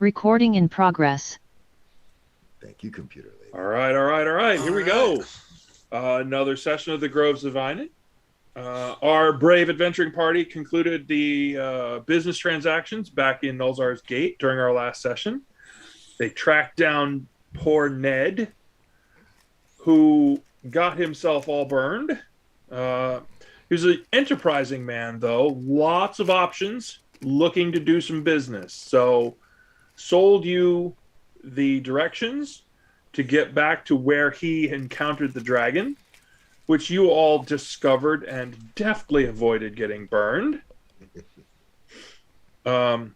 Recording in progress. Thank you, computer lady. All right. Here we go. Another session of the Groves of Inan. Our brave adventuring party concluded the business transactions back in Nulzar's Gate during our last session. They tracked down poor Ned, who got himself all burned. He was an enterprising man, though. Lots of options, looking to do some business. So, sold you the directions to get back to where he encountered the dragon, which you all discovered and deftly avoided getting burned. Only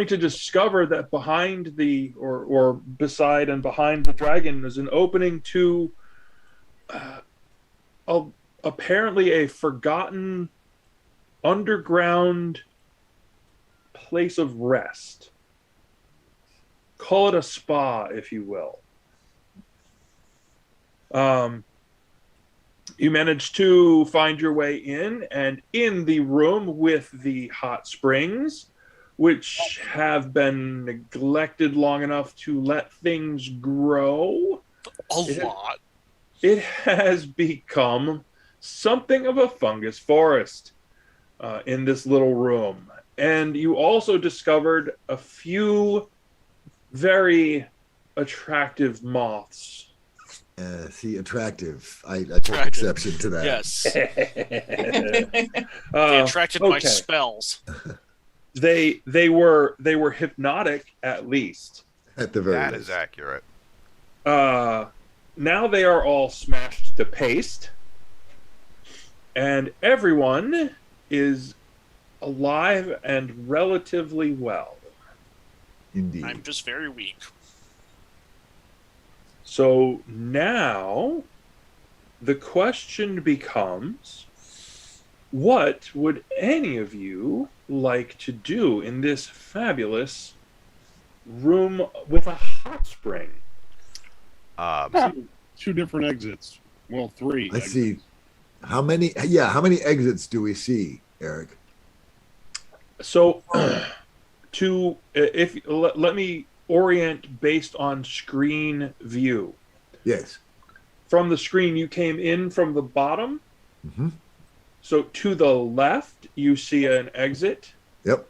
to discover that behind the, or beside and behind the dragon is an opening to apparently a forgotten underground place of rest. Call it a spa, if you will. You managed to find your way in, and in the room with the hot springs, which have been neglected long enough to let things grow. It has become something of a fungus forest in this little room. And you also discovered a few very attractive moths. Attractive. I took exception to that. Yes. They attracted my spells. They were hypnotic, at least. At the very least. That is accurate. Now they are all smashed to paste, and everyone is alive and relatively well. Indeed. I'm just very weak. So now the question becomes, what would any of you like to do in this fabulous room with a hot spring? Two different exits. Well, three. I see. How many exits do we see, Eric? So let me orient based on screen view. Yes. From the screen, you came in from the bottom. Mm-hmm. So to the left, you see an exit. Yep.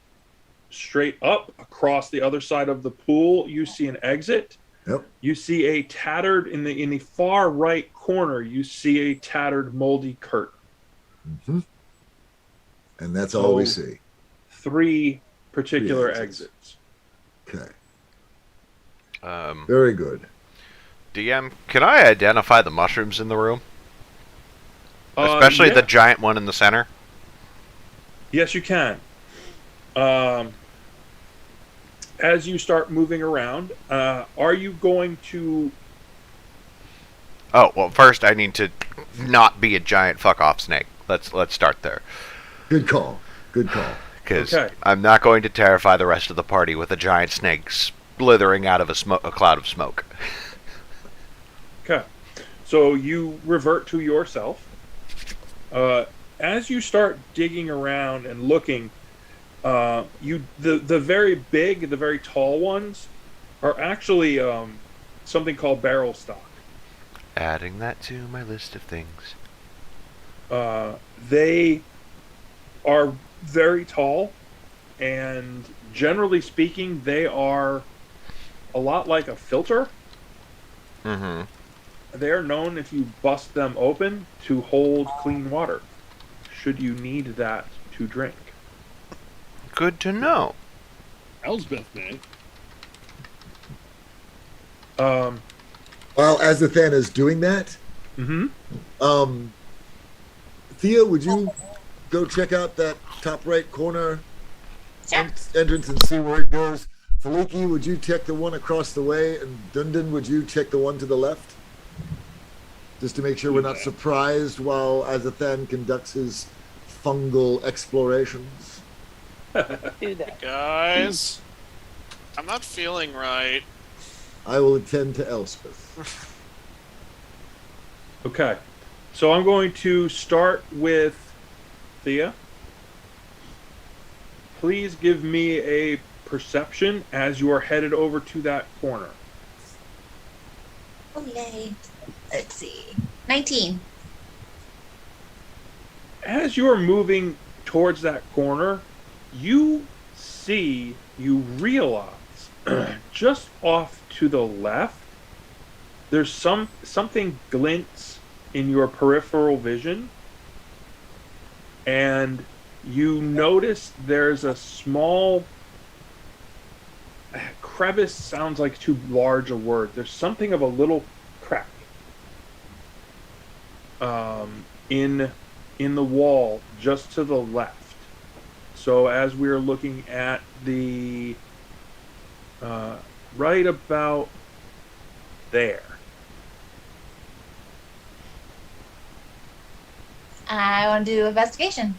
Straight up across the other side of the pool, you see an exit. Yep. You see a tattered in the far right corner. You see a tattered, moldy curtain. Mm-hmm. And that's all we see. Three particular exits. Okay. Um, Very good. DM, can I identify the mushrooms in the room? Especially yeah. the giant one in the center? Yes, you can. As you start moving around, are you going to... Oh, well, first I need to not be a giant fuck-off snake. Let's start there. Good call. Because I'm not going to terrify the rest of the party with a giant snake slithering out of a cloud of smoke. Okay. So you revert to yourself. As you start digging around and looking, the very big, the very tall ones are actually something called barrel stock. Adding that to my list of things. They are very tall, and generally speaking, they are a lot like a filter. Mm-hmm. They are known, if you bust them open, to hold clean water, should you need that to drink. Good to know. Elsbeth, man. While Azathan is doing that, Thea, would you go check out that top right corner entrance and see where it goes? Faliki, would you check the one across the way? And Dundon, would you check the one to the left? Just to make sure we're not surprised while Azathan conducts his fungal explorations. Do that. Guys, I'm not feeling right. I will attend to Elspeth. Okay. So I'm going to start with Thea. Please give me a perception as you are headed over to that corner. Oh, yay. Let's see. 19. As you are moving towards that corner, you realize just off to the left, there's something glints in your peripheral vision, and you notice there's a small crevice. Sounds like too large a word. There's something of a little crack in the wall just to the left. So as we're looking at the right about there. I want to do investigation.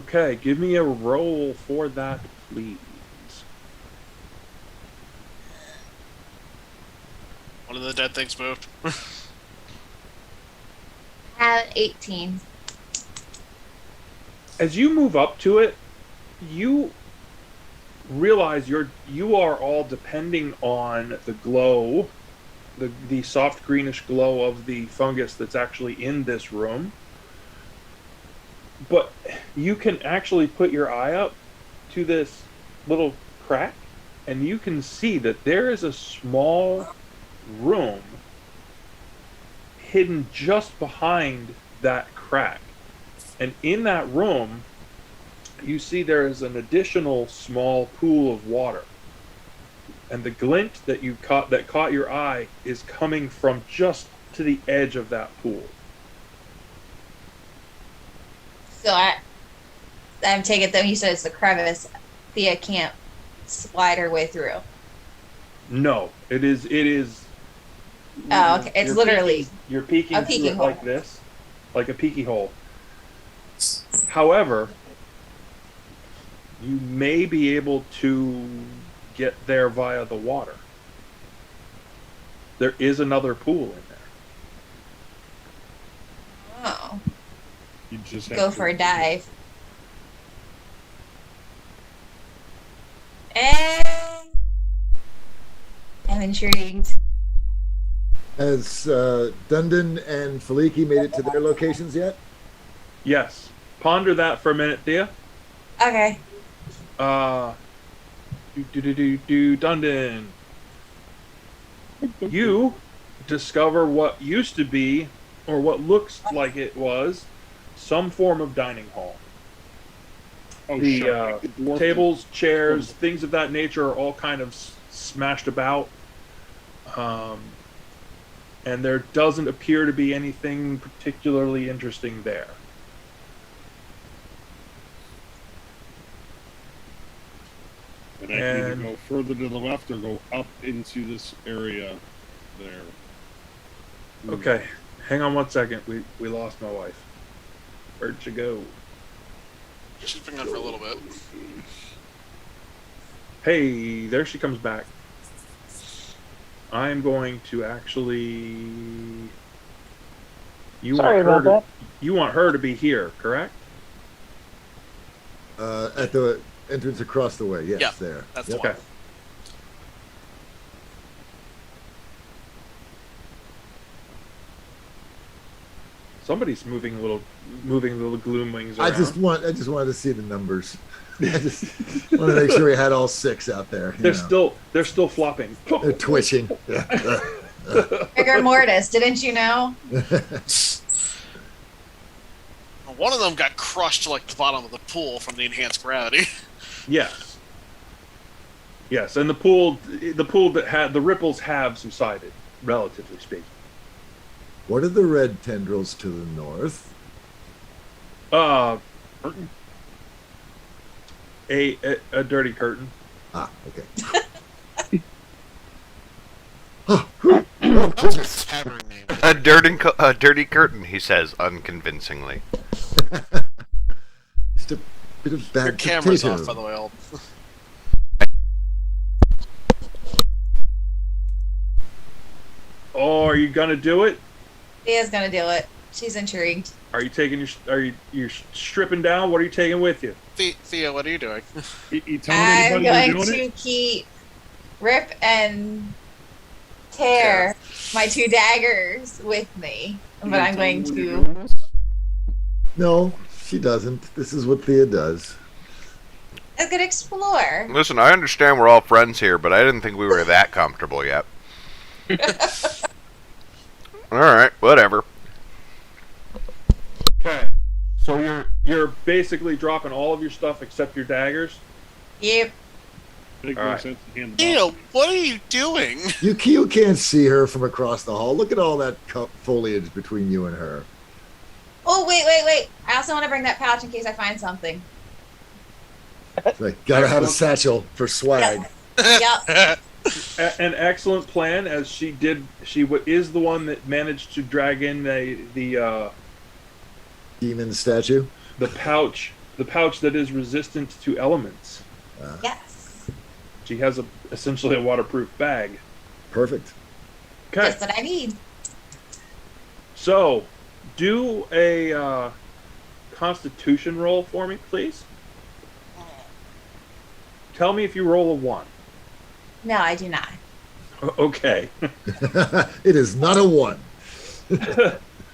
Okay, give me a roll for that, please. One of the dead things moved. At 18. As you move up to it, you realize you are all depending on the glow, the soft greenish glow of the fungus that's actually in this room. But you can actually put your eye up to this little crack, and you can see that there is a small room hidden just behind that crack. And in that room, you see there is an additional small pool of water. And the glint that caught your eye is coming from just to the edge of that pool. So I'm taking it that you said it's the crevice. Thea can't slide her way through. No, it is. Oh, okay. It's literally you're peeking a through peeking it hole. like this, like a peeky hole. However, you may be able to get there via the water. There is another pool in there. Oh, You just have go to- for a dive. And I'm intrigued. Has Dundon and Faliki made it to their locations yet? Yes. Ponder that for a minute, Thea. Okay. Dundon. You discover what used to be, or what looks like it was, some form of dining hall. Oh, The sure. tables, chairs, things of that nature are all kind of smashed about. And there doesn't appear to be anything particularly interesting there. And I can either go further to the left or go up into this area there. Okay, hang on one second. We lost my wife. Where'd she go? She's been gone for a little bit. Hey, there she comes back. I'm going to actually. Sorry about that. You want her to be here, correct? At the entrance across the way. Yes, Yeah, there. that's Yep. the Okay. Somebody's moving little gloom wings I around. just wanted to see the numbers. I just want to make sure we had all 6 out there. They're still flopping. They're twitching. Yeah. Rigor mortis, didn't you know? One of them got crushed to like the bottom of the pool from the enhanced gravity. Yes. Yes, and the pool that had the ripples have subsided, relatively speaking. What are the red tendrils to the north? Curtain. A dirty curtain. Ah, okay. Oh, goodness. Tavern name. A dirty curtain, he says unconvincingly. Just a bit of bad Your camera's potato. off, by the way. Old. Oh, are you gonna do it? Thea's gonna do it. She's intrigued. Are you taking you're stripping down? What are you taking with you? Thea, what are you doing? You telling I'm anybody you're going doing to it? keep rip and tear my 2 daggers with me, You but gonna I'm tell going them when you're to. doing this? No, she doesn't. This is what Thea does. I'm gonna explore. Listen, I understand we're all friends here, but I didn't think we were that comfortable yet. Alright, whatever. Okay. So you're basically dropping all of your stuff except your daggers. Yep. I think All it right. makes sense to hand them Thea, off. what are you doing? You can't see her from across the hall. Look at all that foliage between you and her. Oh, wait. I also want to bring that pouch in case I find something. It's like, gotta have a satchel for swag. Yep. An excellent plan, as she is the one that managed to drag in the Demon statue. pouch that is resistant to elements. Yes. She has essentially a waterproof bag. Perfect. Okay, Just what I need. so do a Constitution roll for me, please. Tell me if you roll a 1. No, I do not. Okay. It is not a 1.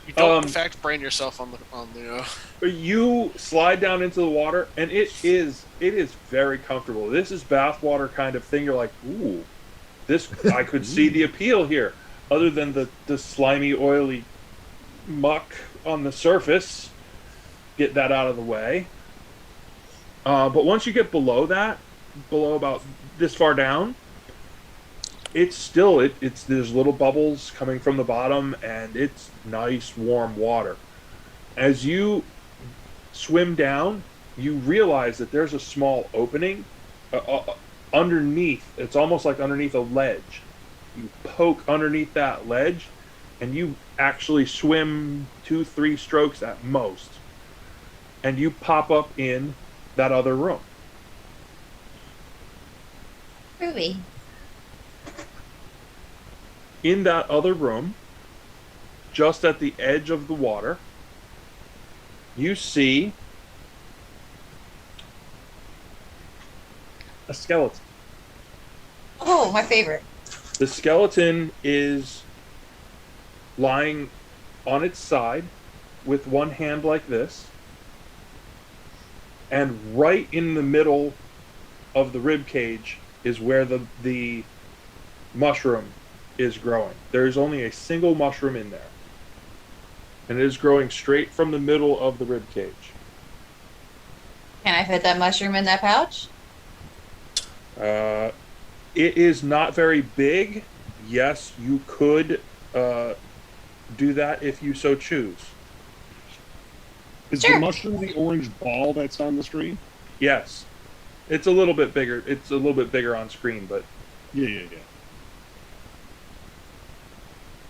You don't, in fact, brain yourself on the. You slide down into the water, and it is very comfortable. This is bathwater kind of thing. You're like, ooh, this I could see the appeal here. Other than the slimy, oily muck on the surface, get that out of the way. But once you get below about this far down, it's still it's there's little bubbles coming from the bottom, and it's nice warm water. As you swim down, you realize that there's a small opening underneath. It's almost like underneath a ledge. You poke underneath that ledge, and you actually swim 2-3 strokes at most, and you pop up in that other room. Ruby. In that other room, just at the edge of the water, you see a skeleton. Oh, my favorite. The skeleton is lying on its side with one hand like this, and right in the middle of the rib cage is where the mushroom is growing. There is only a single mushroom in there, and it is growing straight from the middle of the rib cage. Can I fit that mushroom in that pouch? It is not very big. Yes, you could do that if you so choose. Is Sure. the mushroom the orange ball that's on the screen? Yes, it's a little bit bigger. It's a little bit bigger on screen, but Yeah.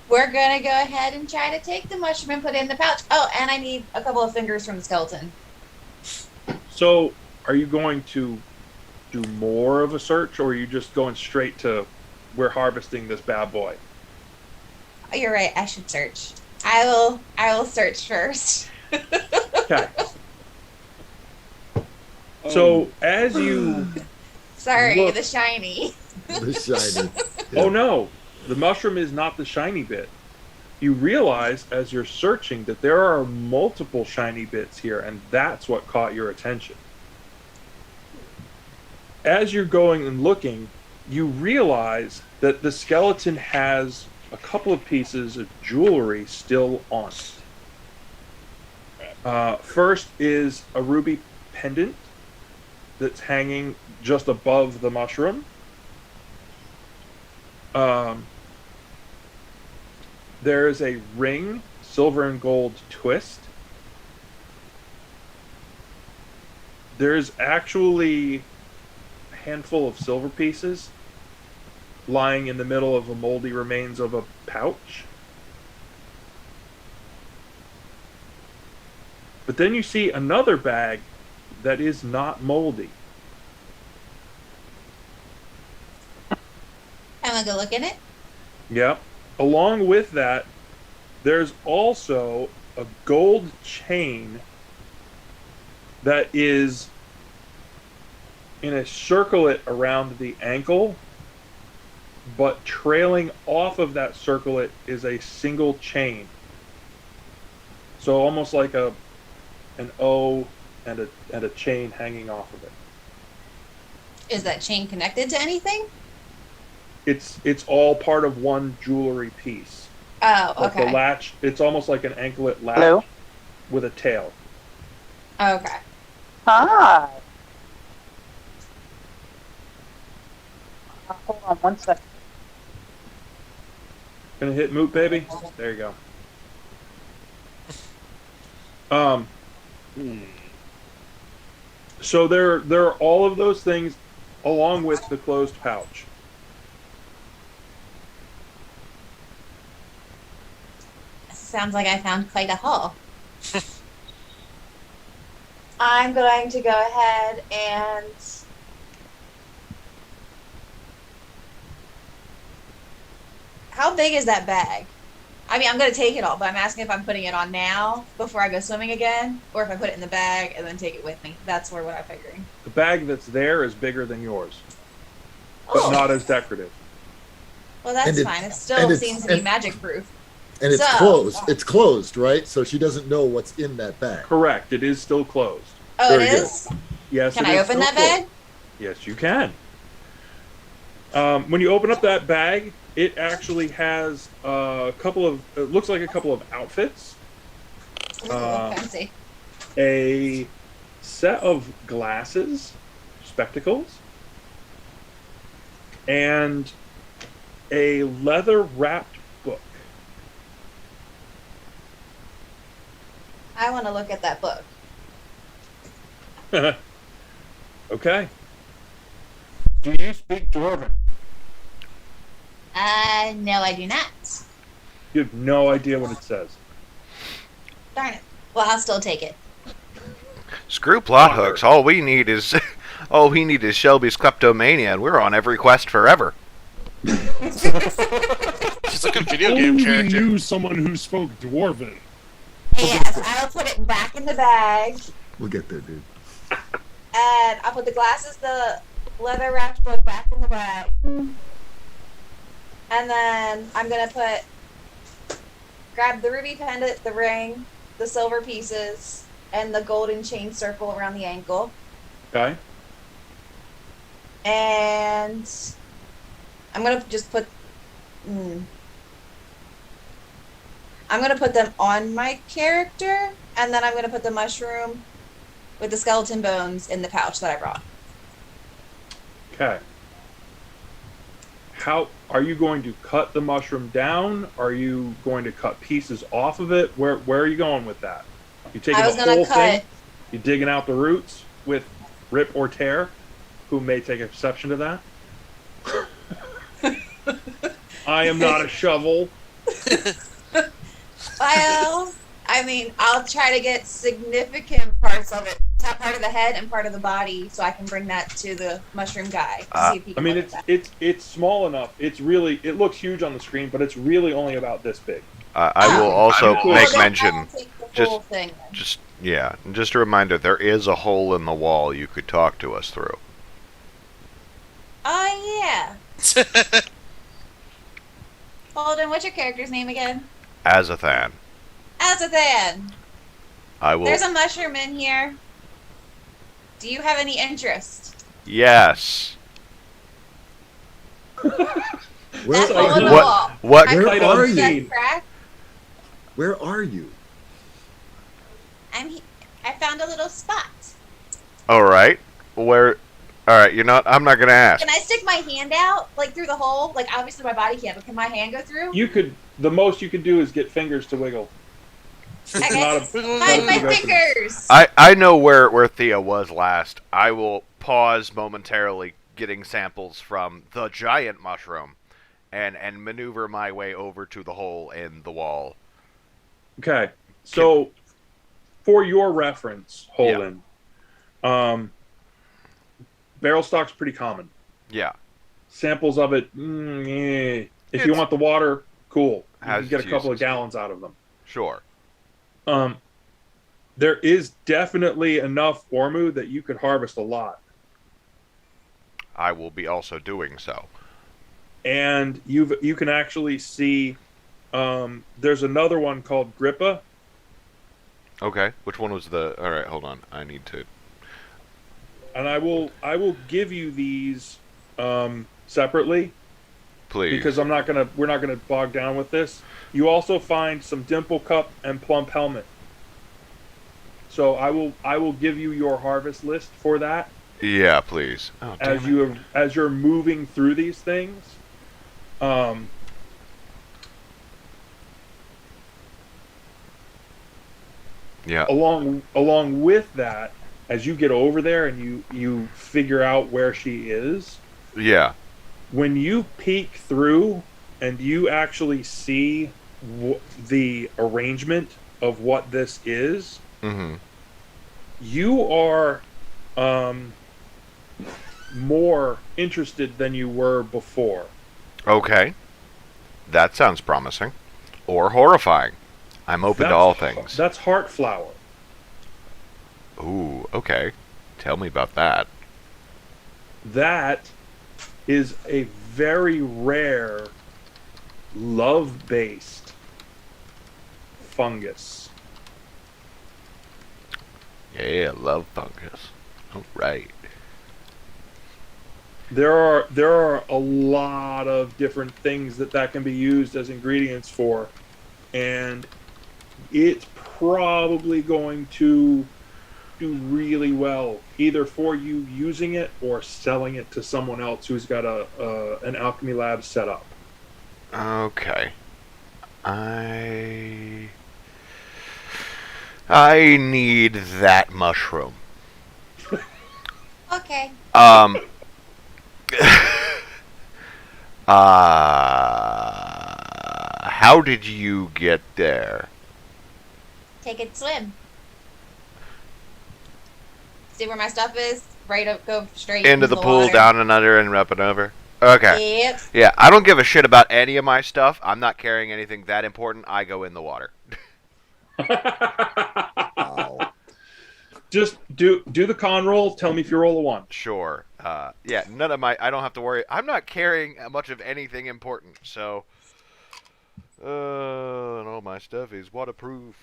We're gonna go ahead and try to take the mushroom and put it in the pouch. Oh, and I need a couple of fingers from the skeleton. so are you going to do more of a search, or are you just going straight to we're harvesting this bad boy? Oh, you're right. I should search. I will search first. Okay. So as you Sorry, Look. the shiny. The shiny. oh no, the mushroom is not the shiny bit. You realize as you're searching that there are multiple shiny bits here, and that's what caught your attention. As you're going and looking, you realize that the skeleton has a couple of pieces of jewelry still on it. First is a ruby pendant that's hanging just above the mushroom. There is a ring, silver and gold twist. There's actually a handful of silver pieces lying in the middle of the moldy remains of a pouch. But then you see another bag that is not moldy. I'm gonna go look in it. Yep. Along with that, there's also a gold chain that is in a circlet around the ankle, but trailing off of that circlet is a single chain. So almost like an O and a chain hanging off of it. Is that chain connected to anything? It's all part of one jewelry piece. Oh, Like okay. the latch, it's almost like an anklet latch Hello? with a tail. Okay. Hi. Hold on 1 second. Gonna hit moot, baby. There you go. So there are all of those things along with the closed pouch. Sounds like I found quite a haul. I'm going to go ahead and how big is that bag? I mean, I'm going to take it all, but I'm asking if I'm putting it on now before I go swimming again, or if I put it in the bag and then take it with me. That's what I'm figuring. The bag that's there is bigger than yours, but Oh, not as decorative. well, that's And it- fine. It and still it's- seems to be and- magic proof. And it's So- closed. It's closed, right? So she doesn't know what's in that bag. Correct. It is still closed. Oh, it Very good. is? Yes. Can it I is open still that closed. bag? Yes, you can. When you open up that bag, it actually has a couple of. It looks like a couple of outfits. Ooh, fancy. A set of glasses, spectacles, and a leather-wrapped book. I want to look at that book. Okay. Do you speak Dwarven? No, I do not. You have no idea what it says. Darn it. Well, I'll still take it. Screw plot hooks. All we need is Shelby's kleptomania, and we're on every quest forever. She's like a video game Only character. knew someone who spoke Dwarven. Yes, I'll put it back in the bag, We'll get there, dude. and I'll put the glasses, the leather wrapped book back in the bag. And then I'm going to grab the ruby pendant, the ring, the silver pieces, and the golden chain circle around the ankle. Okay. And I'm going to just put... I'm going to put them on my character, and then I'm going to put the mushroom with the skeleton bones in the pouch that I brought. Okay. How are you going to cut the mushroom down? Are you going to cut pieces off of it? Where are you going with that? You taking I was the going whole to thing? cut... You digging out the roots with rip or tear? Who may take exception to that? I am not a shovel. Well, I mean, I'll try to get significant parts of it, top part of the head and part of the body, so I can bring that to the mushroom guy to see if he I can mean, look at that. it's small enough. It looks huge on the screen, but it's really only about this big. I will Oh. also Well, make then mention. I'll take the just- whole thing then. Just a reminder, there is a hole in the wall you could talk to us through. Oh, yeah. Holden, what's your character's name again? Azathan. Azathan. I will. There's a mushroom in here. Do you have any interest? Yes. Where That hole in the what- wall. What? I'm Where Sight are unseen. you? that crack. Where are you? I found a little spot. All right. Where? All right. You know what? I'm not gonna ask. Can I stick my hand out, like through the hole? Like obviously my body can't, but can my hand go through? You could. The most you could do is get fingers to wiggle. I It's guess. not a- Hide my not a big opening. fingers. I know where Thea was last. I will pause momentarily, getting samples from the giant mushroom, and maneuver my way over to the hole in the wall. Okay, so for your reference, Holden, barrel stock's pretty common. Yeah. Samples of it, if you want the water, cool. You Has can get a its couple of uses. gallons out of them. Sure. There is definitely enough Ormu that you could harvest a lot. I will be also doing so. And you can actually see there's another one called Grippa. Okay. Which one was the? All right, hold on. I need to. And I will give you these separately, Please. because we're not gonna bog down with this. You also find some Dimple Cup and Plump Helmet. So I will give you your harvest list for that Yeah, please. Oh, damn it. as you're moving through these things. Yeah. Along with that, as you get over there and you figure out where she is, Yeah. when you peek through and you actually see the arrangement of what this is, Mm-hmm. you are more interested than you were before. Okay. That sounds promising. Or horrifying. I'm open to all things. That's heart flower. Ooh, okay. Tell me about that. That is a very rare love-based fungus. Yeah, love fungus. All right. There are a lot of different things that can be used as ingredients for, and it's probably going to do really well either for you using it or selling it to someone else who's got an alchemy lab set up. Okay. I need that mushroom. Okay. How did you get there? Take it swim. See where my stuff is? Right up, go straight Into the pool, water. down and under, and up and over? Okay. Yep. Yeah, I don't give a shit about any of my stuff. I'm not carrying anything that important. I go in the water. Wow. Just do the con roll. Tell me if you roll a 1. Sure. Yeah, none of my... I don't have to worry. I'm not carrying much of anything important, so... and all my stuff is waterproof.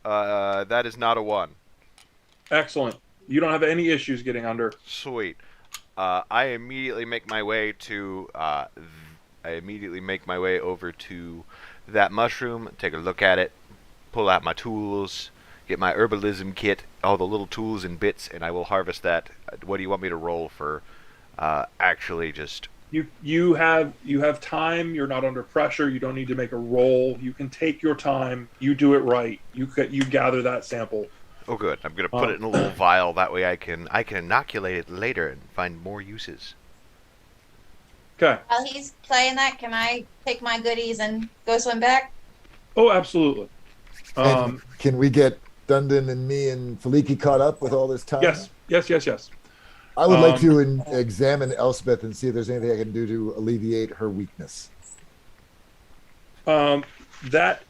That is not a 1. Excellent. You don't have any issues getting under. Sweet. I immediately make my way to... I immediately make my way over to that mushroom, take a look at it, pull out my tools, get my herbalism kit, all the little tools and bits, and I will harvest that. What do you want me to roll for? Actually, just... You have time. You're not under pressure. You don't need to make a roll. You can take your time. You do it right. You gather that sample. Oh, good. I'm gonna put it in a little vial. That way, I can inoculate it later and find more uses. Okay. While he's playing that, can I take my goodies and go swim back? Oh, absolutely. And can we get Dundon and me and Faliki caught up with all this time? Yes. I would like to examine Elspeth and see if there's anything I can do to alleviate her weakness. That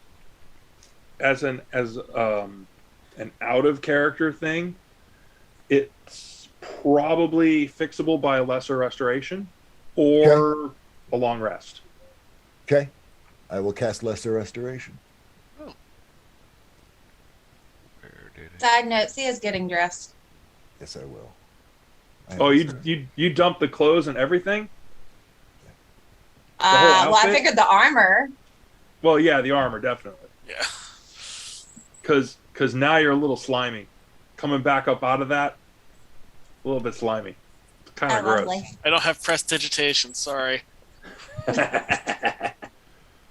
as an out of character thing, it's probably fixable by a lesser restoration or a long rest. Okay. I will cast Lesser Restoration. Side note, Sia's getting dressed. Yes, I will. Oh, you dumped the clothes and everything? Well, I outfit? figured the armor. Well, yeah, the armor, definitely. Yeah. Because now you're a little slimy. Coming back up out of that, a little bit slimy. Kind of gross. Lovely. I don't have prestidigitation, sorry. I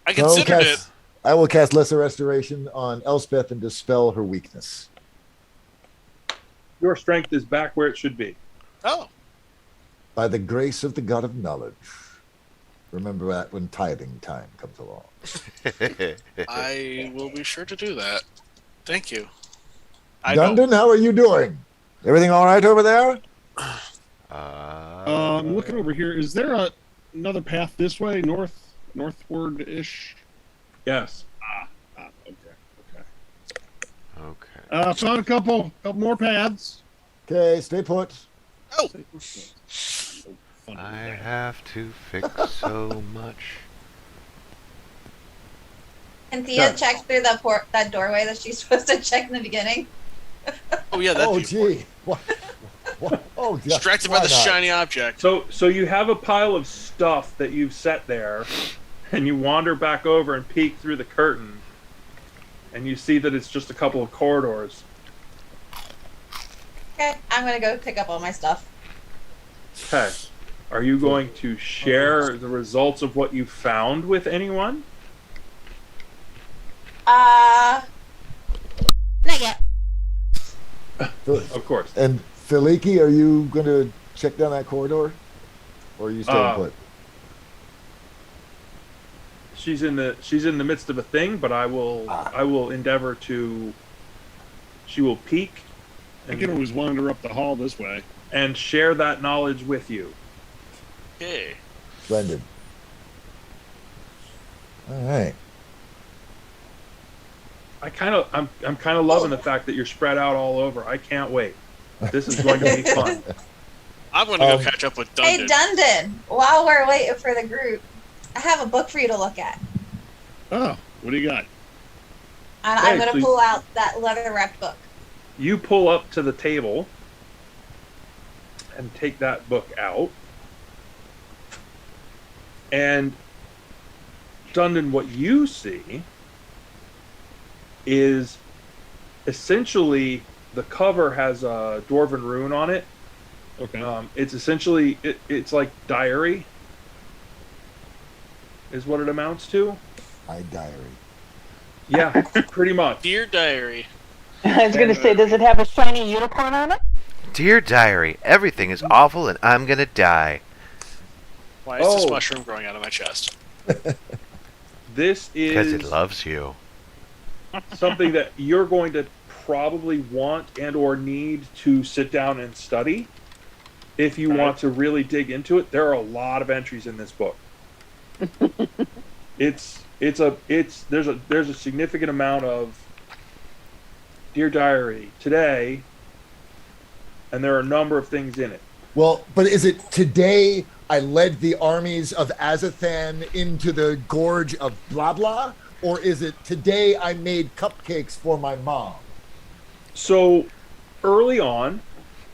So considered it. I will cast Lesser Restoration on Elspeth and dispel her weakness. Your strength is back where it should be. Oh, By the grace of the God of Knowledge. Remember that when tithing time comes along. I will be sure to do that. Thank you. I Dundon, how are you doing? Everything all right over there? I'm looking over here. Is there another path this way, northward-ish? Yes. Okay. Found a couple more pads. Okay, stay put. Oh, I have to fix so much. Can Thea Okay. check through that doorway that she's supposed to check in the beginning? oh yeah, that'd Oh, be important. gee. What? Oh, yeah. Distracted by Why the not? shiny object. So you have a pile of stuff that you've set there, and you wander back over and peek through the curtain, and you see that it's just a couple of corridors. Okay, I'm gonna go pick up all my stuff. Okay. Are you going to share the results of what you found with anyone? Not yet. Of course. And Filiki, are you going to check down that corridor? Or are you staying put? She's in the midst of a thing, but I will endeavor to. She will peek I can always wander up the hall this way. and share that knowledge with you. Okay. Splendid. All right. I'm kind of loving the fact that you're spread out all over. I can't wait. This is going to be fun. I'm going to go catch up with Hey, Dundon. Dundon, while we're waiting for the group, I have a book for you to look at. Oh, what do you got? And Hey, I'm going to please. pull out that leather-wrapped book. You pull up to the table and take that book out. And Dundon, what you see is essentially the cover has a dwarven rune on it. Okay. It's essentially it's like diary is what it amounts to. My diary. Yeah, pretty much. Dear Diary. I was gonna say, does it have a shiny unicorn on it? Dear diary, everything is awful and I'm gonna die. Why is this Oh. mushroom growing out of my chest? This Because is it loves you. something that you're going to probably want and or need to sit down and study if you want to really dig into it. There are a lot of entries in this book. There's a significant amount of Dear Diary today, and there are a number of things in it. Well, but is it today I led the armies of Azathan into the gorge of blah blah? Or is it today I made cupcakes for my mom? So early on,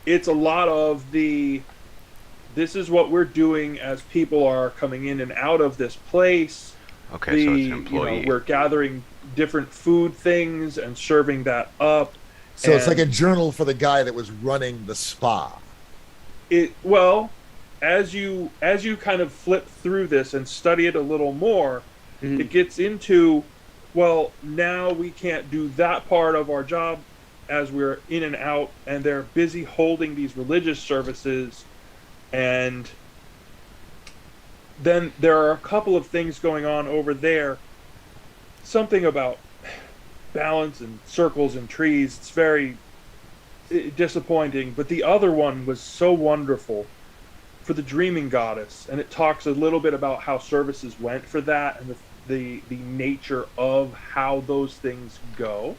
it's a lot of this is what we're doing as people are coming in and out of this place. Okay, so it's employee. We're gathering different food things and serving that up. So it's like And a journal for the guy that was running the spa. as you kind of flip through this and study it a little more, Mhm. it gets into, well, now we can't do that part of our job as we're in and out, and they're busy holding these religious services, and then there are a couple of things going on over there. Something about balance and circles and trees. It's very disappointing, but the other one was so wonderful for the dreaming goddess, and it talks a little bit about how services went for that and the nature of how those things go.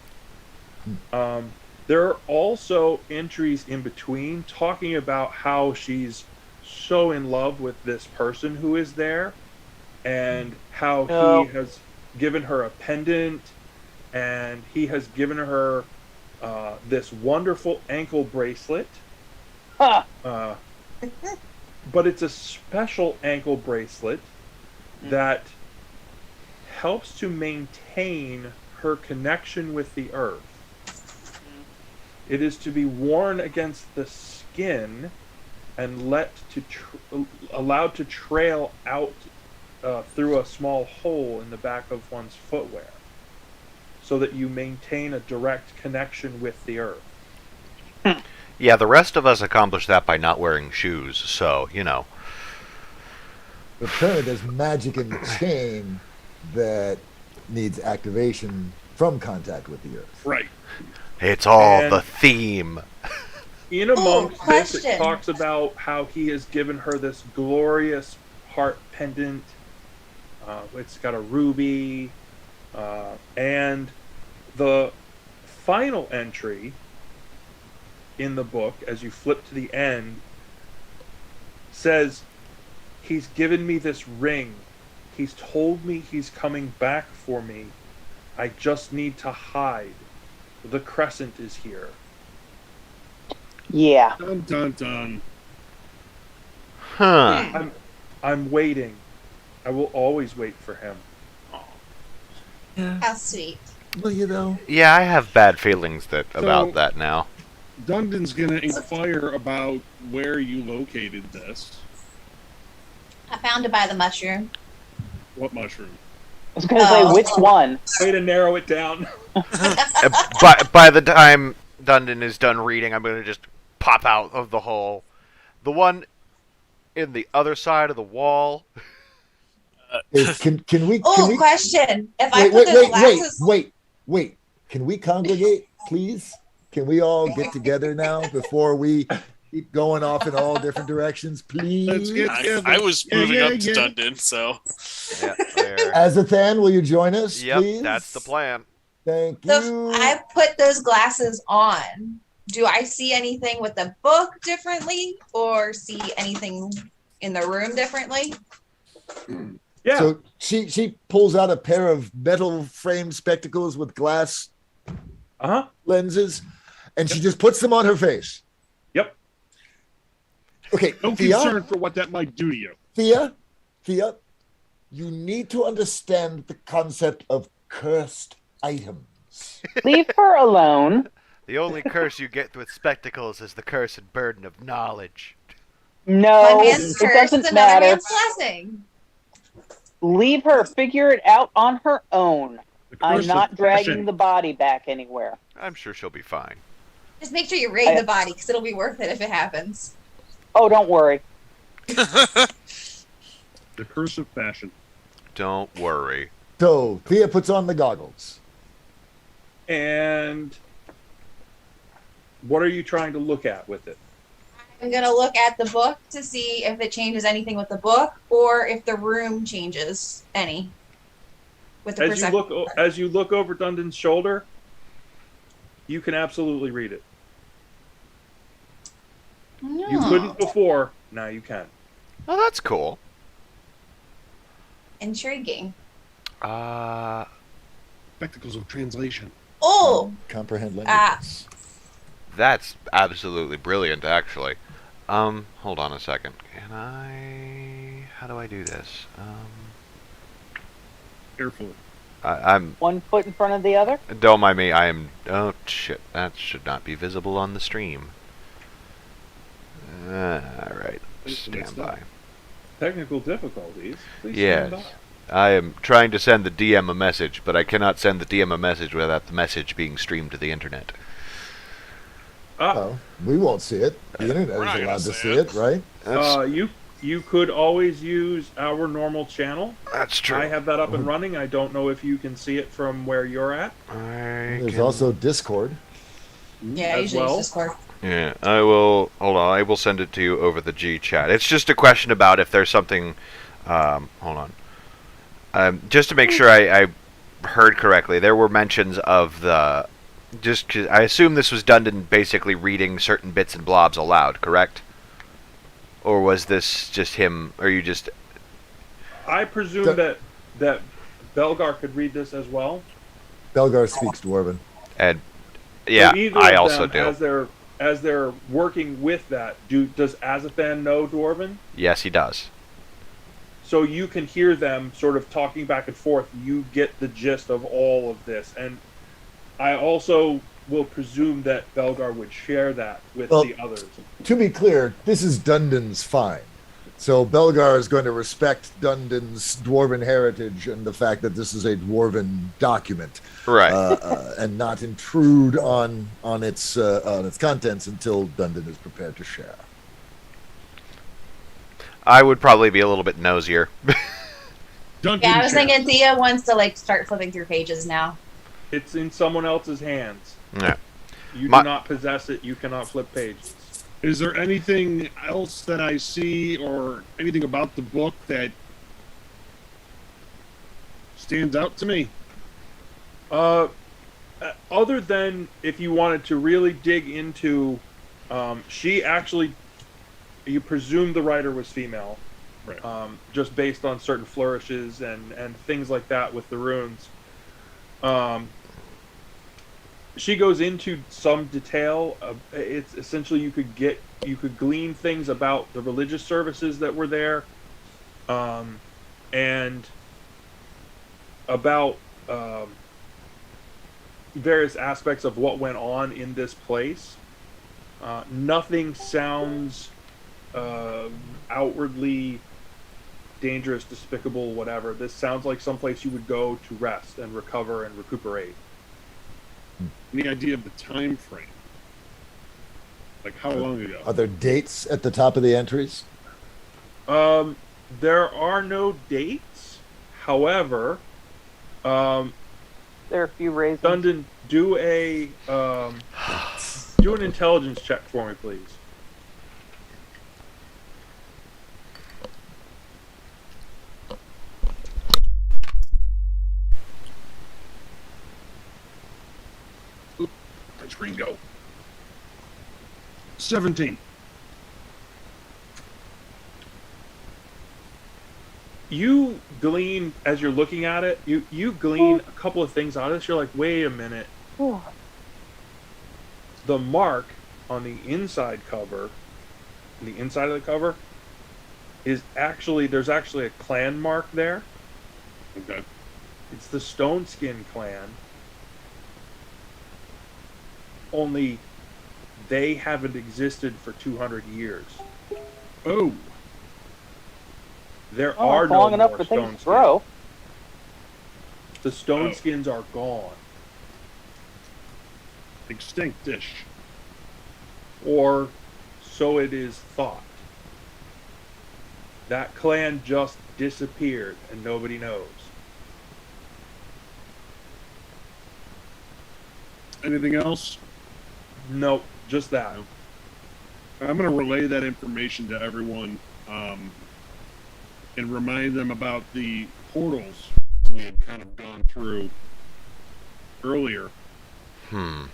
There are also entries in between talking about how she's so in love with this person who is there, and how Oh. he has given her a pendant, and he has given her this wonderful ankle bracelet. Huh. But it's a special ankle bracelet that helps to maintain her connection with the earth. It is to be worn against the skin and allowed to trail out through a small hole in the back of one's footwear, so that you maintain a direct connection with the earth. Yeah, the rest of us accomplish that by not wearing shoes, so, you know. But apparently there's magic in the chain that needs activation from contact with the earth. Right. It's all And- the theme. In amongst this, it question. talks about how he has given her this glorious heart pendant. It's got a ruby, and the final entry in the book, as you flip to the end, says, "He's given me this ring. He's told me he's coming back for me. I just need to hide. The crescent is here." Yeah. Dun dun dun. Huh. I'm waiting. I will always wait for him. How sweet. Well, you know. Yeah, I have bad feelings about that now. Dundon's gonna inquire about where you located this. I found it by the mushroom. What mushroom? I was going to say, which one? Way to narrow it down. By the time Dundon is done reading, I'm going to just pop out of the hole. The one in the other side of the wall. Hey, can we? Oh, Can we question. If I put those glasses... wait. Can we congregate, please? Can we all get together now before we keep going off in all different directions, please? Let's get together. I was moving up to yeah. Dundon, so Yeah, there. Azathan, will you join us, Yep, please? that's the plan. Thank you. So if I put those glasses on, do I see anything with the book differently or see anything in the room differently? Yeah. So she pulls out a pair of metal framed spectacles with glass lenses, and she just puts them on her face. Yep. Okay, No concern for what that might do to you. Thea, you need to understand the concept of cursed items. Leave her alone. The only curse you get with spectacles is the cursed burden of knowledge. No, One man's it curse is doesn't another matter. man's blessing. Leave her figure it out on her own. The I'm curse not of dragging passion. the body back anywhere. I'm sure she'll be fine. Just make sure you raid the body because it'll be worth it if it happens. Oh, don't worry. The curse of fashion. Don't worry. So Thea puts on the goggles. And what are you trying to look at with it? I'm going to look at the book to see if it changes anything with the book or if the room changes any. With the perception. As you look over Dundon's shoulder, you can absolutely read it. You couldn't before, now you can. Oh, that's cool. Intriguing. Spectacles of translation. Oh! Comprehend languages. That's absolutely brilliant, actually. Hold on a second. Can I... How do I do this? Carefully. I'm... One foot in front of the other? Don't mind me, I am... Oh, shit. That should not be visible on the stream. Alright. Stand by. Technical difficulties. Please Yes. stand by. I am trying to send the DM a message, but I cannot send the DM a message without the message being streamed to the internet. Oh, we won't see it. The internet We're not is gonna allowed to see see it. it, right? You could always use our normal channel. That's true. I have that up and running. I don't know if you can see it from where you're at. There's also Discord. Yeah, As usually well. it's Discord. Yeah, I will... Hold on, I will send it to you over the G chat. It's just a question about if there's something... hold on. Just to make sure I heard correctly, there were mentions of the... Just 'cause I assume this was Dundon basically reading certain bits and blobs aloud, correct? Or was this just him, or you just... I presume that Belgar could read this as well. Belgar speaks Dwarven. And yeah, So either I of also them, do. As they're working with that, does Azathan know Dwarven? Yes, he does. So you can hear them sort of talking back and forth. You get the gist of all of this. And I also will presume that Belgar would share that with the others. To be clear, this is Dundon's find. So Belgar is going to respect Dundon's Dwarven heritage and the fact that this is a Dwarven document. Right. And not intrude on its contents until Dundon is prepared to share. I would probably be a little bit nosier. Duncan Yeah, I was shares. thinking Thea wants to start flipping through pages now. It's in someone else's hands. Yeah. You do not possess it. You cannot flip pages. Is there anything else that I see or anything about the book that stands out to me? Other than if you wanted to really dig into, she actually, you presume the writer was female, Right. just based on certain flourishes and things like that with the runes. She goes into some detail. It's essentially you could glean things about the religious services that were there, and about various aspects of what went on in this place. Nothing sounds outwardly dangerous, despicable, whatever. This sounds like someplace you would go to rest and recover and recuperate. Any idea of the time frame? Like how long ago? Are there dates at the top of the entries? There are no dates. However, There are a few raisins. Dundon, do an intelligence check for me, please. My screen go. 17. You glean, as you're looking at it, you glean a couple of things out of this. You're like, wait a minute. The mark on the inside cover, the inside of the cover, is actually, there's actually a clan mark there. Okay. It's the Stone Skin clan. Only they haven't existed for 200 years. Oh. There Oh, are it's no long enough more for Stone things to Skins. grow. The Stone Skins are gone. Extinct-ish. Or so it is thought. That clan just disappeared and nobody knows. Anything else? Nope, just that. I'm going to relay that information to everyone and remind them about the portals we had kind of gone through earlier. Are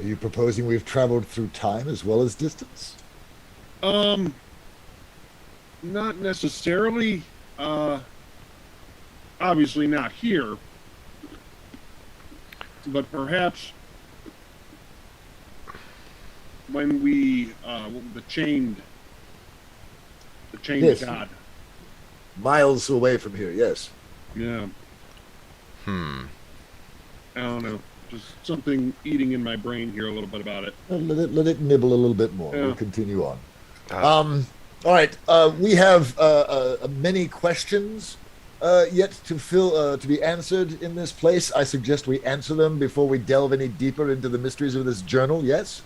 you proposing we've traveled through time as well as distance? Not necessarily. Obviously not here. But perhaps when we the chained Yes. god. Miles away from here, yes. Yeah. I don't know. Just something eating in my brain here a little bit about it. Let it nibble a little bit more. Yeah. We'll continue on. All right. We have many questions yet to be answered in this place. I suggest we answer them before we delve any deeper into the mysteries of this journal. Yes.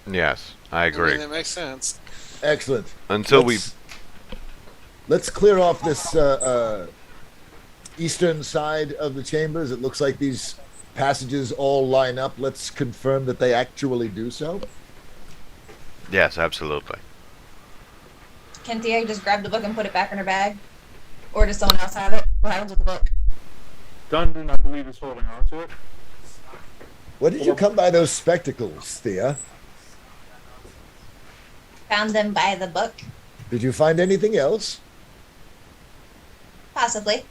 Yes, I I agree. mean, that makes sense. Excellent. Until Let's clear off this eastern side of the chambers. It looks like these passages all line up. Let's confirm that they actually do so. Yes, absolutely. Can Thea just grab the book and put it back in her bag? Or does someone else have it? What happens with the book? Dundon, I believe, is holding on to it. Where did you come by those spectacles, Thea? Found them by the book? Did you find anything else? Possibly.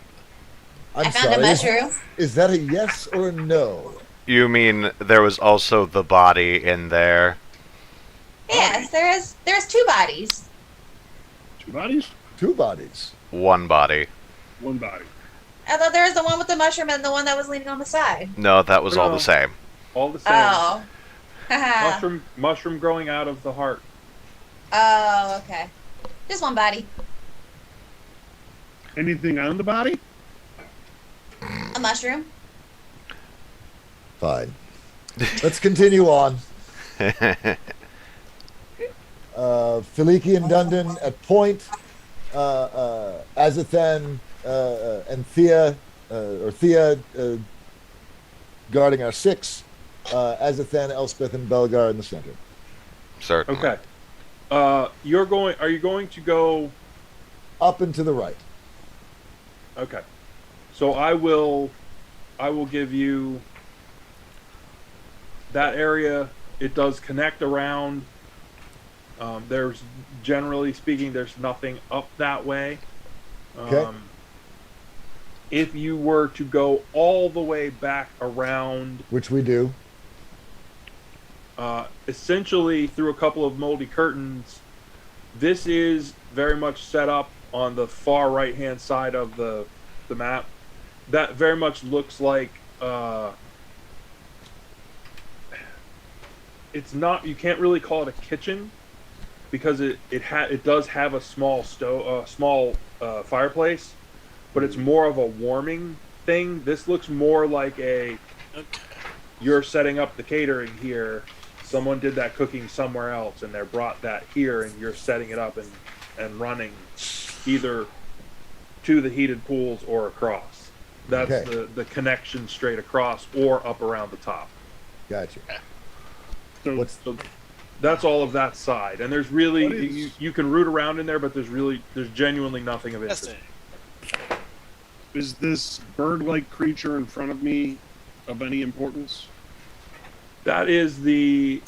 I'm I found sorry. a mushroom. Is that a yes or a no? You mean there was also the body in there? Yes, there's two bodies. Two bodies? Two bodies. One body. One body. I thought there was the one with the mushroom and the one that was leaning on the side. No, that was all No. the same. All the same. Oh. Haha. Mushroom growing out of the heart. Oh, okay. Just one body. Anything on the body? A mushroom. Fine. Let's continue on. Filiki and Dundon at point. Azathan and Thea, guarding our six. Azathan, Elspeth, and Belgar in the center. Certainly. Okay. Are you going to go? Up and to the right. Okay. So I will give you that area, it does connect around. There's, generally speaking, there's nothing up that way. Okay. If you were to go all the way back around, Which we do. essentially through a couple of moldy curtains, this is very much set up on the far right-hand side of the map. That very much looks like it's not. You can't really call it a kitchen because it does have a small fireplace, but it's more of a warming thing. This looks more like you're setting up the catering here. Someone did that cooking somewhere else, and they brought that here, and you're setting it up and running either to the heated pools or across. That's Okay. the connection straight across or up around the top. Gotcha. So, So that's all of that side. And there's really you can root around in there, but there's genuinely nothing of interest. is this bird-like creature in front of me of any importance? That is the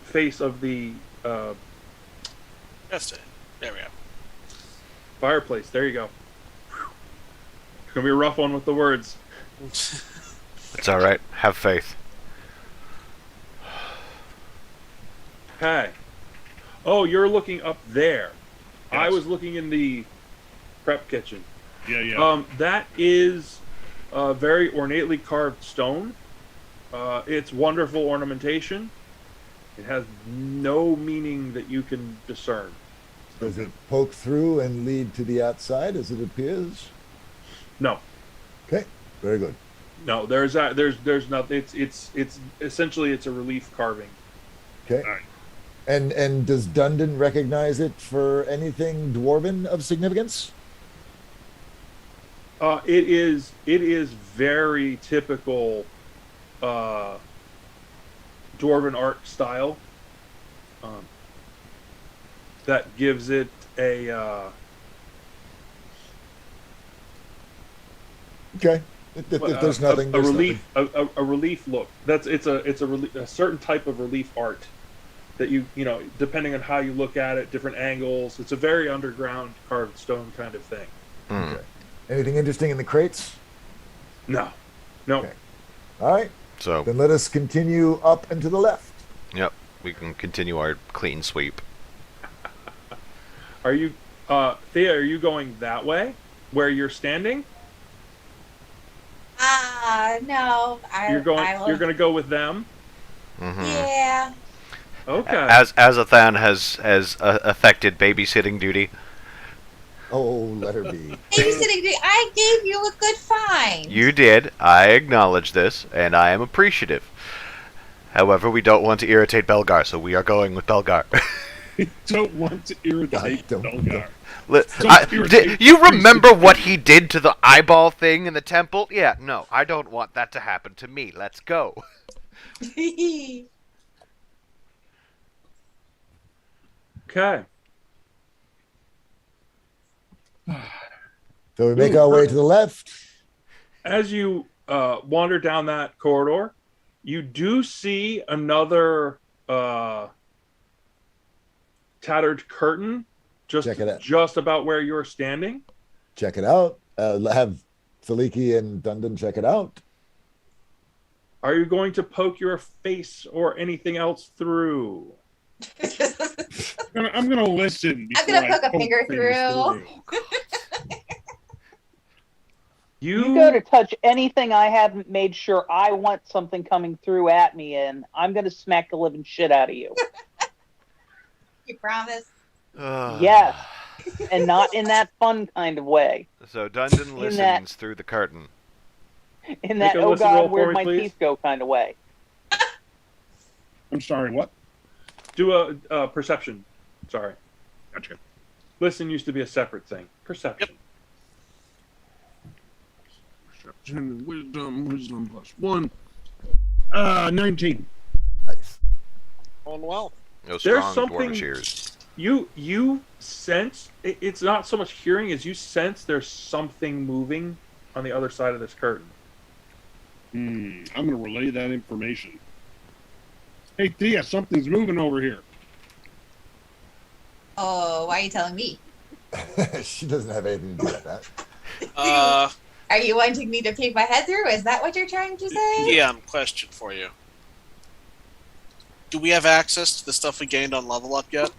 face of the That's it. There we go. fireplace. There you go. Whew. It's gonna be a rough one with the words. It's all right. Have faith. Okay. Oh, you're looking up there. I Yes. was looking in the prep kitchen. Yeah. That is very ornately carved stone. It's wonderful ornamentation. It has no meaning that you can discern. Does it poke through and lead to the outside as it appears? No, Okay. Very good. no. There's nothing. It's essentially it's a relief carving. Okay. All right. And does Dundon recognize it for anything dwarven of significance? It is very typical dwarven art style. That gives it a Okay. If there's nothing, a there's relief a relief look. It's a certain type of relief art that you depending on how you look at it, different angles. It's a very underground carved stone kind of thing. Hmm. Okay. Anything interesting in the crates? No. Okay. All right. So, Then let us continue up and to the left. yep, we can continue our clean sweep. Are you Thea, are you going that way where you're standing? No. You're going to go with them? Hmm. Yeah. Okay. As Athan has affected babysitting duty. Oh, let her be. Babysitting, I gave you a good find. You did. I acknowledge this, and I am appreciative. However, we don't want to irritate Belgar, so we are going with Belgar. Don't want to irritate God, don't- Belgar. You remember what he did to the eyeball thing in the temple? Yeah, no, I don't want that to happen to me. Let's go. Okay. So we make our way to the left. As you wander down that corridor, you do see another tattered curtain Check it out. just about where you're standing. Check it out. Have Saliki and Dundon check it out. Are you going to poke your face or anything else through? I'm gonna listen. I'm gonna before I poke a finger things through. You go to touch anything I haven't made sure I want something coming through at me in, I'm going to smack the living shit out of you. You promise? Yes. And not in that fun kind of way. So Dundon listens that- through the curtain. In that, Make a oh listen roll God, where'd for me, my please. teeth go kind of way. I'm sorry. What? Do a perception. Sorry. Gotcha. Listen used to be a separate thing. Perception. Perception, wisdom plus 1. 19. Nice. Going well. No There's strong something- dwarvish ears. You sense it's not so much hearing as you sense there's something moving on the other side of this curtain. I'm going to relay that information. Hey, Thea, something's moving over here. Oh, why are you telling me? She doesn't have anything to do with that. Are you wanting me to peek my head through? Is that what you're trying to say? Yeah, question for you. Do we have access to the stuff we gained on level up yet?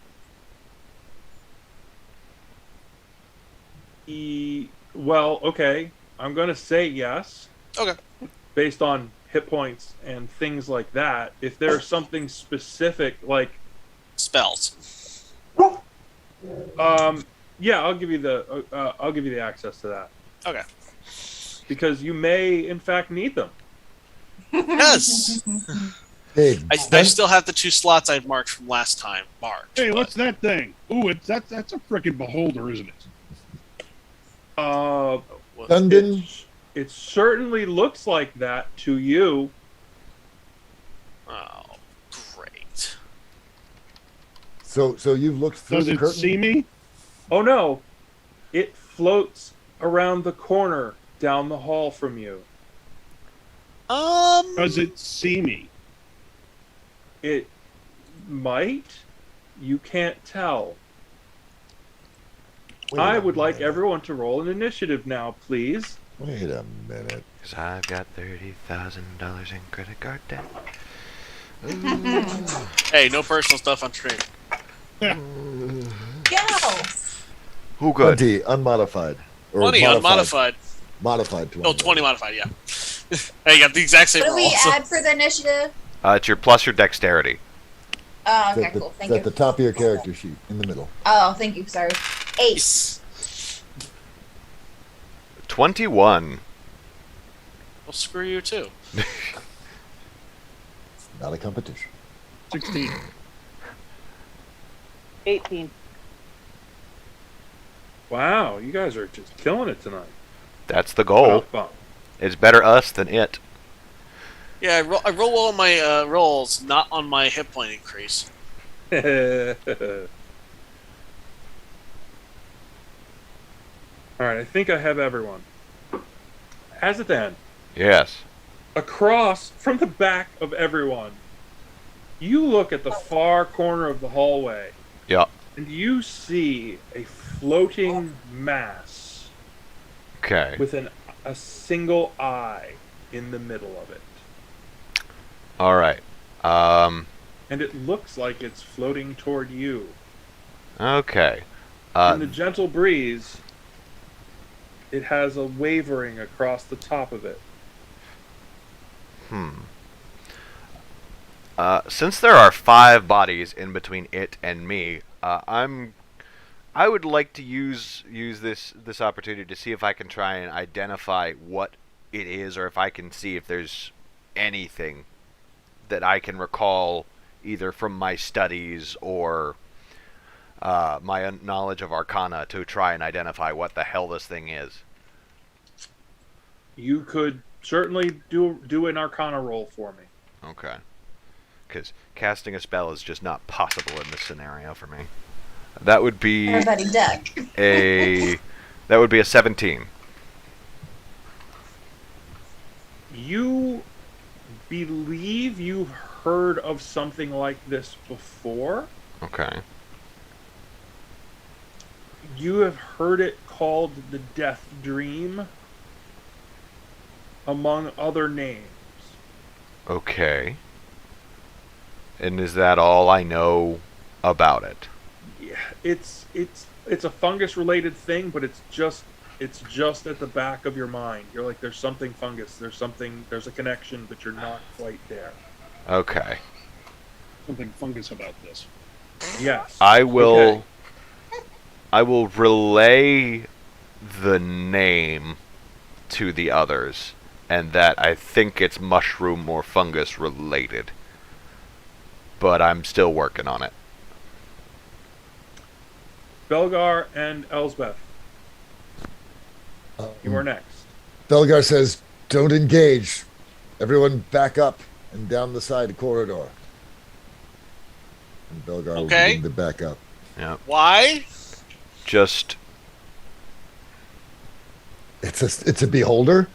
Well, okay. I'm going to say yes. Okay. Based on hit points and things like that. If there's something specific, like spells. Yeah, I'll give you the access to that. Okay. Because you may, in fact, need them. Yes. Hey, I still have the 2 slots I'd marked from last time marked. Hey, what's that thing? Ooh, that's a freaking beholder, isn't it? London. It certainly looks like that to you. Oh, great. So you've looked through Does the it curtain? see me? Oh no, it floats around the corner down the hall from you. Does it see me? It might. You can't tell. I would like everyone to roll an initiative now, please. Wait a minute. Because I've got $30,000 in credit card debt. Hey, no personal stuff on stream. Go! Who good? 20 unmodified. Or 20 unmodified. Modified 20. Oh, 20 modified, yeah. Hey, you got the exact same What do roll. we add for the initiative? It's your plus your dexterity. Oh, It's okay, at the, cool. it's Thank at you. the top of your character sheet, in the middle. Oh, thank you. Sorry. 8. 21. Well, screw you, too. Not a competition. 16. 18. Wow, you guys are just killing it tonight. That's the goal. Fun. It's better us than it. Yeah, I roll well on my rolls, not on my hit point increase. Alright, I think I have everyone. As it then, Yes. across from the back of everyone, you look at the far corner of the hallway, Yep. and you see a floating mass Okay. with a single eye in the middle of it. All right. And it looks like it's floating toward you. Okay. In the gentle breeze, it has a wavering across the top of it. Since there are 5 bodies in between it and me, I would like to use this opportunity to see if I can try and identify what it is, or if I can see if there's anything that I can recall either from my studies or my knowledge of Arcana to try and identify what the hell this thing is. You could certainly do an Arcana roll for me. Okay. Because casting a spell is just not possible in this scenario for me. That would be Everybody duck. that would be a 17. You believe you've heard of something like this before? Okay. You have heard it called the Death Dream, among other names. Okay. And is that all I know about it? Yeah, it's a fungus related thing, but it's just at the back of your mind. You're like, there's something fungus, there's a connection, but you're not quite there. Okay. Something fungus about this. Yes. I will Okay. I will relay the name to the others, and that I think it's mushroom or fungus related. But I'm still working on it. Belgar and Elsbeth, you are next. Belgar says, "Don't engage. Everyone back up and down the side corridor." And Belgar will Okay. begin to back up. Yeah. Why? Just It's a beholder.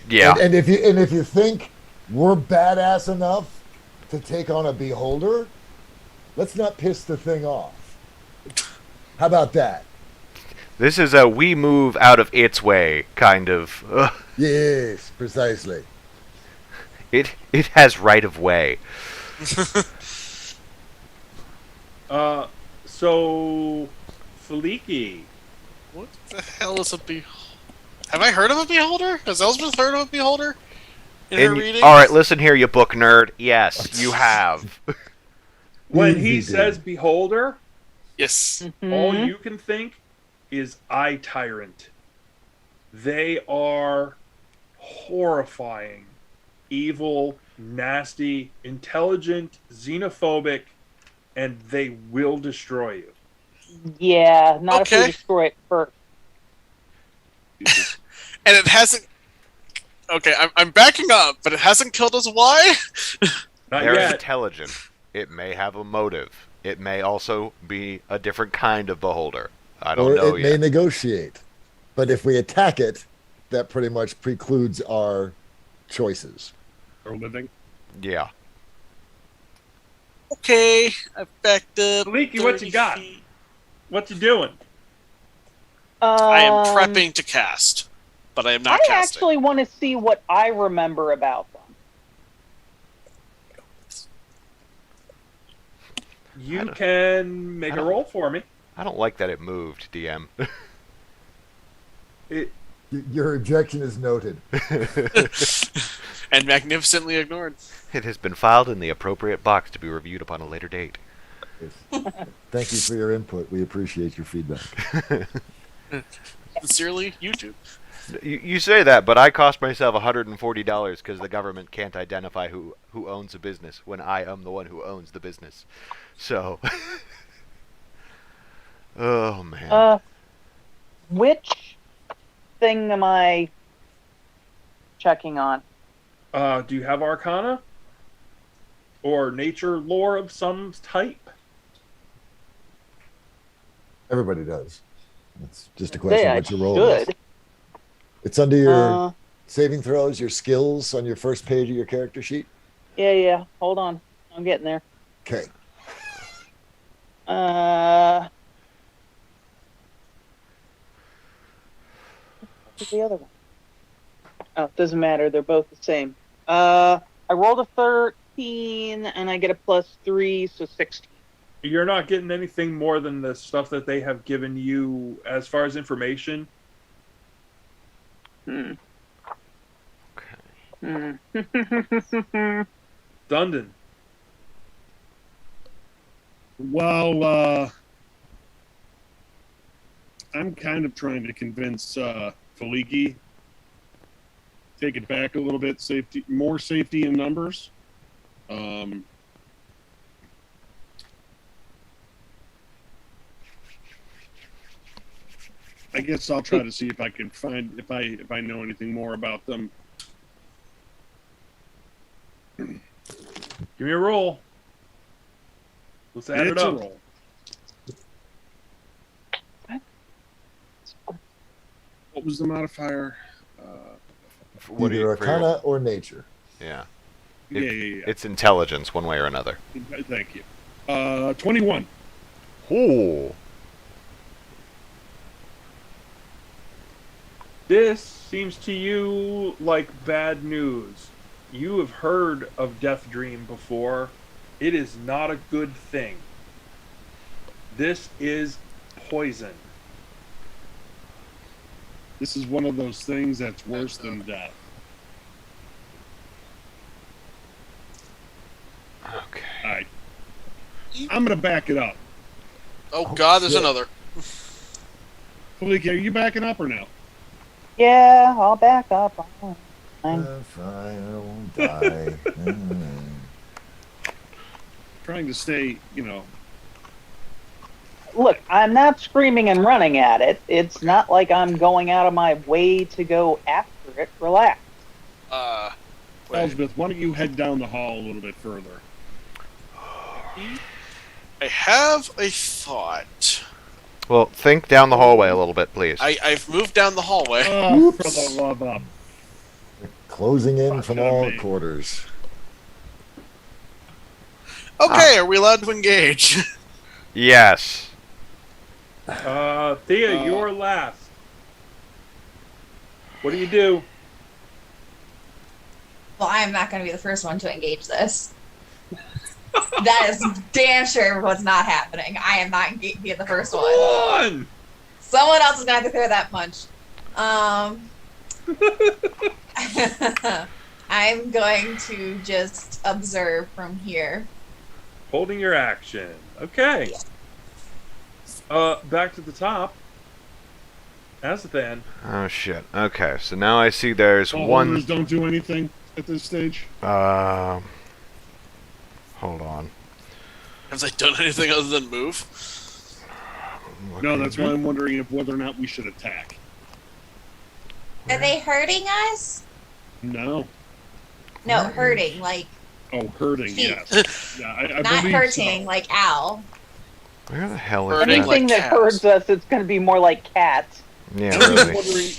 Yeah. And if you think we're badass enough to take on a beholder, let's not piss the thing off. How about that? This is a we move out of its way kind of. Yes, precisely. It has right of way. So Faliki. What the hell is a beholder? Have I heard of a beholder? Has Elspeth heard of a beholder in her readings? All right, listen here, you book nerd. Yes, you have. When he Easy, says dude. beholder, Yes. all you can think is eye tyrant. They are horrifying, evil, nasty, intelligent, xenophobic, and they will destroy you. Yeah, not if we Okay. destroy it first. And it hasn't. Okay, I'm backing up, but it hasn't killed us. Why? Not They're yet. intelligent. It may have a motive. It may also be a different kind of beholder. I don't Or know it may yet. negotiate. But if we attack it, that pretty much precludes our choices. Or living. Yeah. Okay, I've backed up. Faliki, what you 30 got? feet. What you doing? I am prepping to cast, but I am not I casting. actually want to see what I remember about them. You can make a roll for me. I don't like that it moved, DM. Your objection is noted. And magnificently ignored. It has been filed in the appropriate box to be reviewed upon a later date. Thank you for your input. We appreciate your feedback. Sincerely, YouTube. You say that, but I cost myself $140 because the government can't identify who owns a business when I am the one who owns the business. So, oh man. Which thing am I checking on? Do you have Arcana? Or nature lore of some type? Everybody does. It's just a question of I what your role is. should. It's under your Uh, saving throws, your skills on your first page of your character sheet. yeah. Hold on. I'm getting there. Okay. What's the other one? Oh, it doesn't matter. They're both the same. I rolled a 13, and I get a +3, so 16. You're not getting anything more than the stuff that they have given you as far as information. Hmm. Dundon. Well, I'm kind of trying to convince Faliki take it back a little bit. More safety in numbers. I guess I'll try to see if I can find if I know anything more about them. Give me a roll. Let's add it It's a up. roll. What was the modifier? What do Either you for your- Arcana or nature. Yeah. Yeah. It's intelligence, one way or another. Thank you. 21. Ooh. This seems to you like bad news. You have heard of Death Dream before. It is not a good thing. This is poison. This is one of those things that's worse than death. Okay. All right. I'm going to back it up. Oh God, there's shit. another. Faliki, are you backing up or no? Yeah, I'll back up. Fine. Fine, I won't die. Trying to stay, Look, I'm not screaming and running at it. It's not like I'm going out of my way to go after it. Relax. Wait. Elspeth, why don't you head down the hall a little bit further? I have a thought. Well, think down the hallway a little bit, please. I've moved down the hallway. Oh, for the love of... Closing in from Fuck, all me. quarters. Okay, are we allowed to engage? Yes. Thea, you're last. What do you do? Well, I am not going to be the first one to engage this. That is damn sure what's not happening. I am not being the first Come one. on! Someone else is going to have to throw that punch. I'm going to just observe from here. Holding your action. Okay. Back to the top. Azathan. Oh shit. Okay, so now I see there's All one. holders don't do anything at this stage. Hold on. Have they done anything other than move? No, that's why I'm wondering if whether or not we should attack. Are they hurting us? No. No, hurting. Like, Oh, hurting. Feet. Yes. Yeah, I not believe hurting, so. like owl. Where the hell is Hurting that? Anything like that cats. hurts us, it's going to be more like cats. Yeah, I was really. wondering,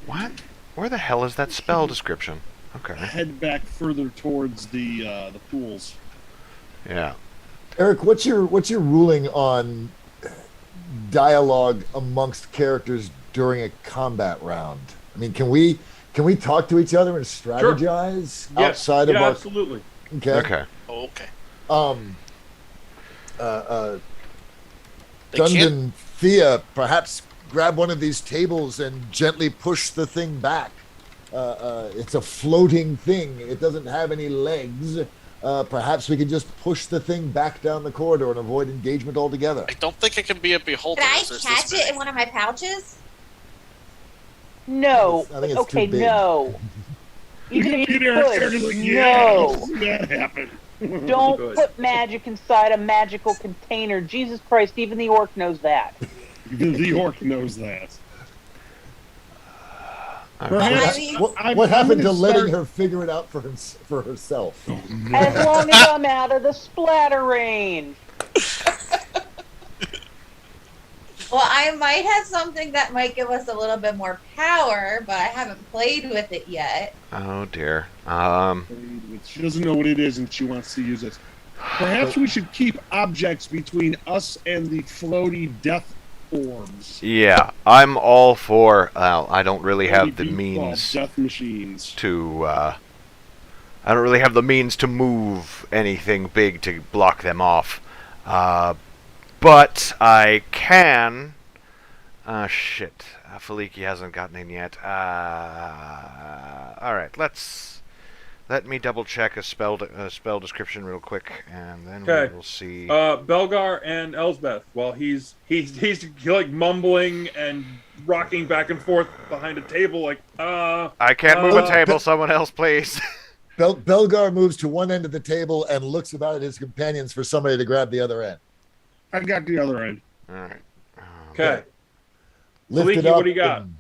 What? Where the hell is that spell description? Okay. head back further towards the pools. Yeah. Eric, what's your ruling on dialogue amongst characters during a combat round? I mean, can we talk to each other and strategize outside of our? Absolutely. Okay. Okay. Oh, okay. They can't. Dundon, Thea, perhaps grab one of these tables and gently push the thing back. It's a floating thing. It doesn't have any legs. Perhaps we can just push the thing back down the corridor and avoid engagement altogether. I don't think it can be a beholder. Can I if there's catch this it many. in one of my pouches? No. I think it's Okay, too big. no. Even if you Eric could, like, yeah, no. let's see that happen. Don't Good. put magic inside a magical container. Jesus Christ, even the orc knows that. Even the orc knows that. I Perhaps mean, What I'm happened to gonna letting start- her figure it out for herself? As long as I'm out of the splatter range. well, I might have something that might give us a little bit more power, but I haven't played with it yet. Oh dear. She doesn't know what it is and she wants to use it. Perhaps we should keep objects between us and the floaty death orbs. Yeah, I'm all for. I don't really have the Floaty beast ball means death machines. to. I don't really have the means to move anything big to block them off. But I can. Shit. Faliki hasn't gotten in yet. Alright, let me double check a spell description real quick, and then Okay. we will see. Belgar and Elsbeth, while he's like mumbling and rocking back and forth behind a table, like I can't move a table. Someone else, please. Belgar moves to one end of the table and looks about at his companions for somebody to grab the other end. I got the other end. All right. Okay. Lift it Maliki, up what do you got? and-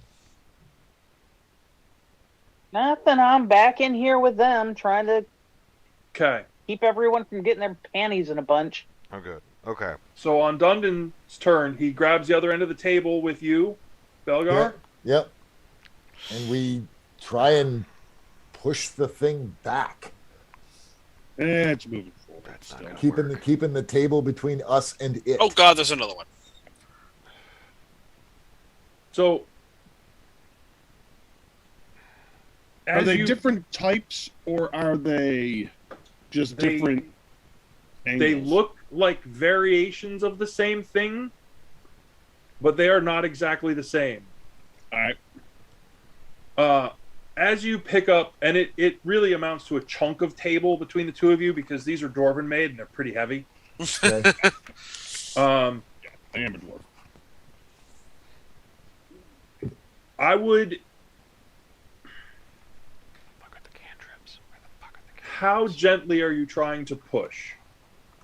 Nothing. I'm back in here with them, trying to Okay. keep everyone from getting their panties in a bunch. Oh, good. Okay. So on Dundon's turn, he grabs the other end of the table with you, Belgar. Yep. And we try and push the thing back, It's moving forward. That's not still. gonna keeping the table between us and it. Oh god, there's another one. So Are as they you, different types or are they just They- different they angles? look like variations of the same thing, but they are not exactly the same. Alright. As you pick up, and it really amounts to a chunk of table between the two of you because these are dwarven made and they're pretty heavy. Okay. I am a dwarf. I would. Fuck are the cantrips? Where the fuck are the cantrips? How gently are you trying to push,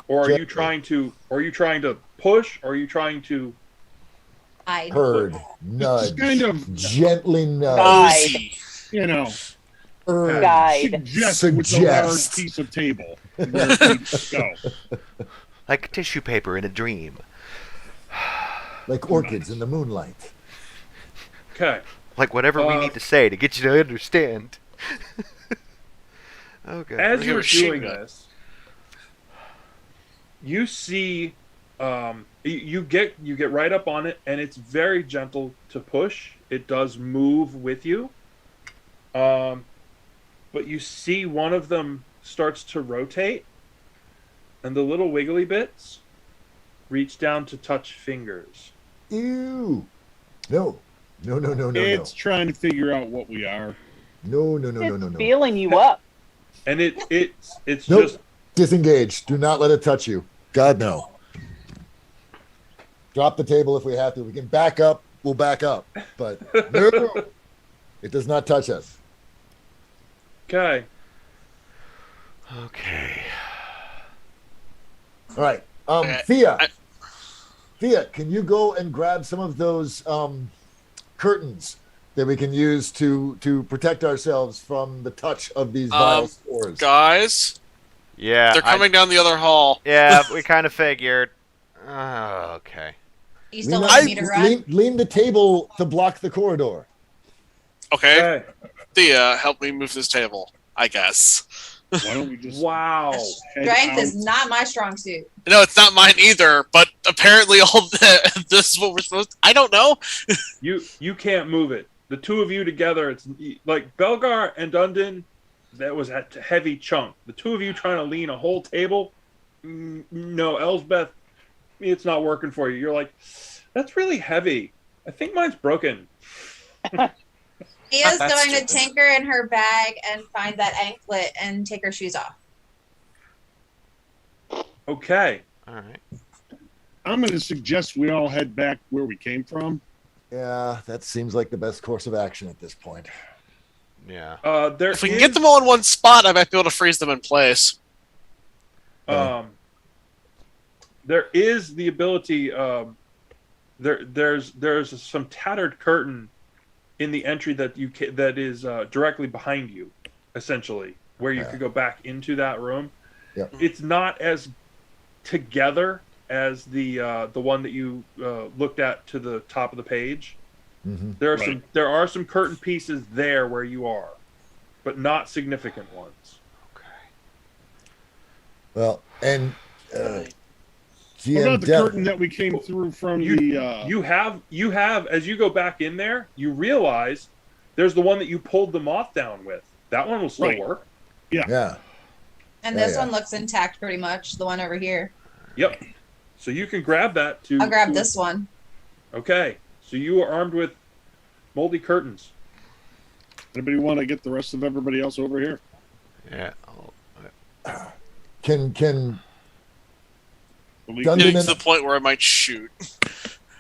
or are you Gently. trying to? Are you trying to push? Or are you trying to? I Herd, nudge, It's kind of, gently nudge, Guide. Easy. you know, urge, Guide. suggest with a large Suggest. piece of table. Where it needs to go. Like tissue paper in a dream. like orchids in the moonlight. Okay. Like whatever we need to say to get you to understand. Okay. As Like a you're machine doing gun. this, you see, you get right up on it, and it's very gentle to push. It does move with you, but you see one of them starts to rotate, and the little wiggly bits reach down to touch fingers. Ew. No. No, no, no, no, no. It's trying to figure out what we are. No, no, no, no, It's no, no. feeling you up. And it's Nope. just Disengage. Do not let it touch you. God, no. Drop the table if we have to. We can back up. We'll back up. But no, it does not touch us. okay. Okay. All right. Okay, Thea. I- Thea, can you go and grab some of those curtains that we can use to protect ourselves from the touch of these vile spores? Guys, Yeah. they're coming down the other hall. Yeah, we kind of figured. Okay. You still Lean, want me to run? lean the table to block the corridor. Okay, Okay. Thea, help me move this table. I guess. Why don't we just Wow. head Strength out? is not my strong suit. No, it's not mine either. But apparently, all this is what we're supposed. I don't know. You can't move it. The two of you together, it's like Belgar and Dundon. That was a heavy chunk. The two of you trying to lean a whole table. No, Elsbeth, it's not working for you. You're like, that's really heavy. I think mine's broken. Thea's That's going to stupid. tinker in her bag and find that anklet and take her shoes off. Okay. All right. I'm going to suggest we all head back where we came from. Yeah, that seems like the best course of action at this point. Yeah. There If we can is, get them all in one spot, I might be able to freeze them in place. There is the ability. There's some tattered curtain in the entry that that is directly behind you, essentially, where you Yeah. could go back into that room. Yeah. It's not as together as the one that you looked at to the top of the page. Mm-hmm. Right. There are some curtain pieces there where you are, but not significant ones. Okay. Well, and What GM about the Dev, curtain that we came through from You the? you have as you go back in there, you realize there's the one that you pulled the moth down with. That one will still Right. work. yeah. And Yeah, this yeah. one looks intact pretty much, the one over here. Yep. So you can grab that to. I'll grab this one. Okay. So you are armed with moldy curtains. Anybody want to get the rest of everybody else over here? Yeah. Can We- Dundon Getting to and, the point where I might shoot.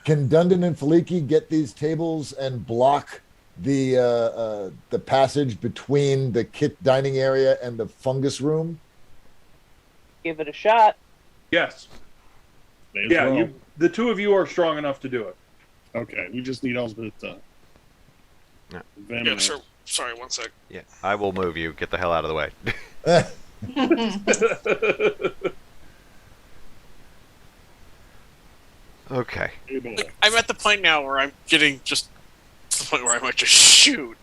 can Dundon and Faliki get these tables and block the passage between the kit dining area and the fungus room? Give it a shot. Yes. May as Yeah. well. The two of you are strong enough to do it. Okay, we just need Elspeth. Yeah. Yeah, sure. Sorry, one sec. Yeah. I will move you. Get the hell out of the way. Okay. Like, I'm at the point now where I'm getting just to the point where I might just shoot.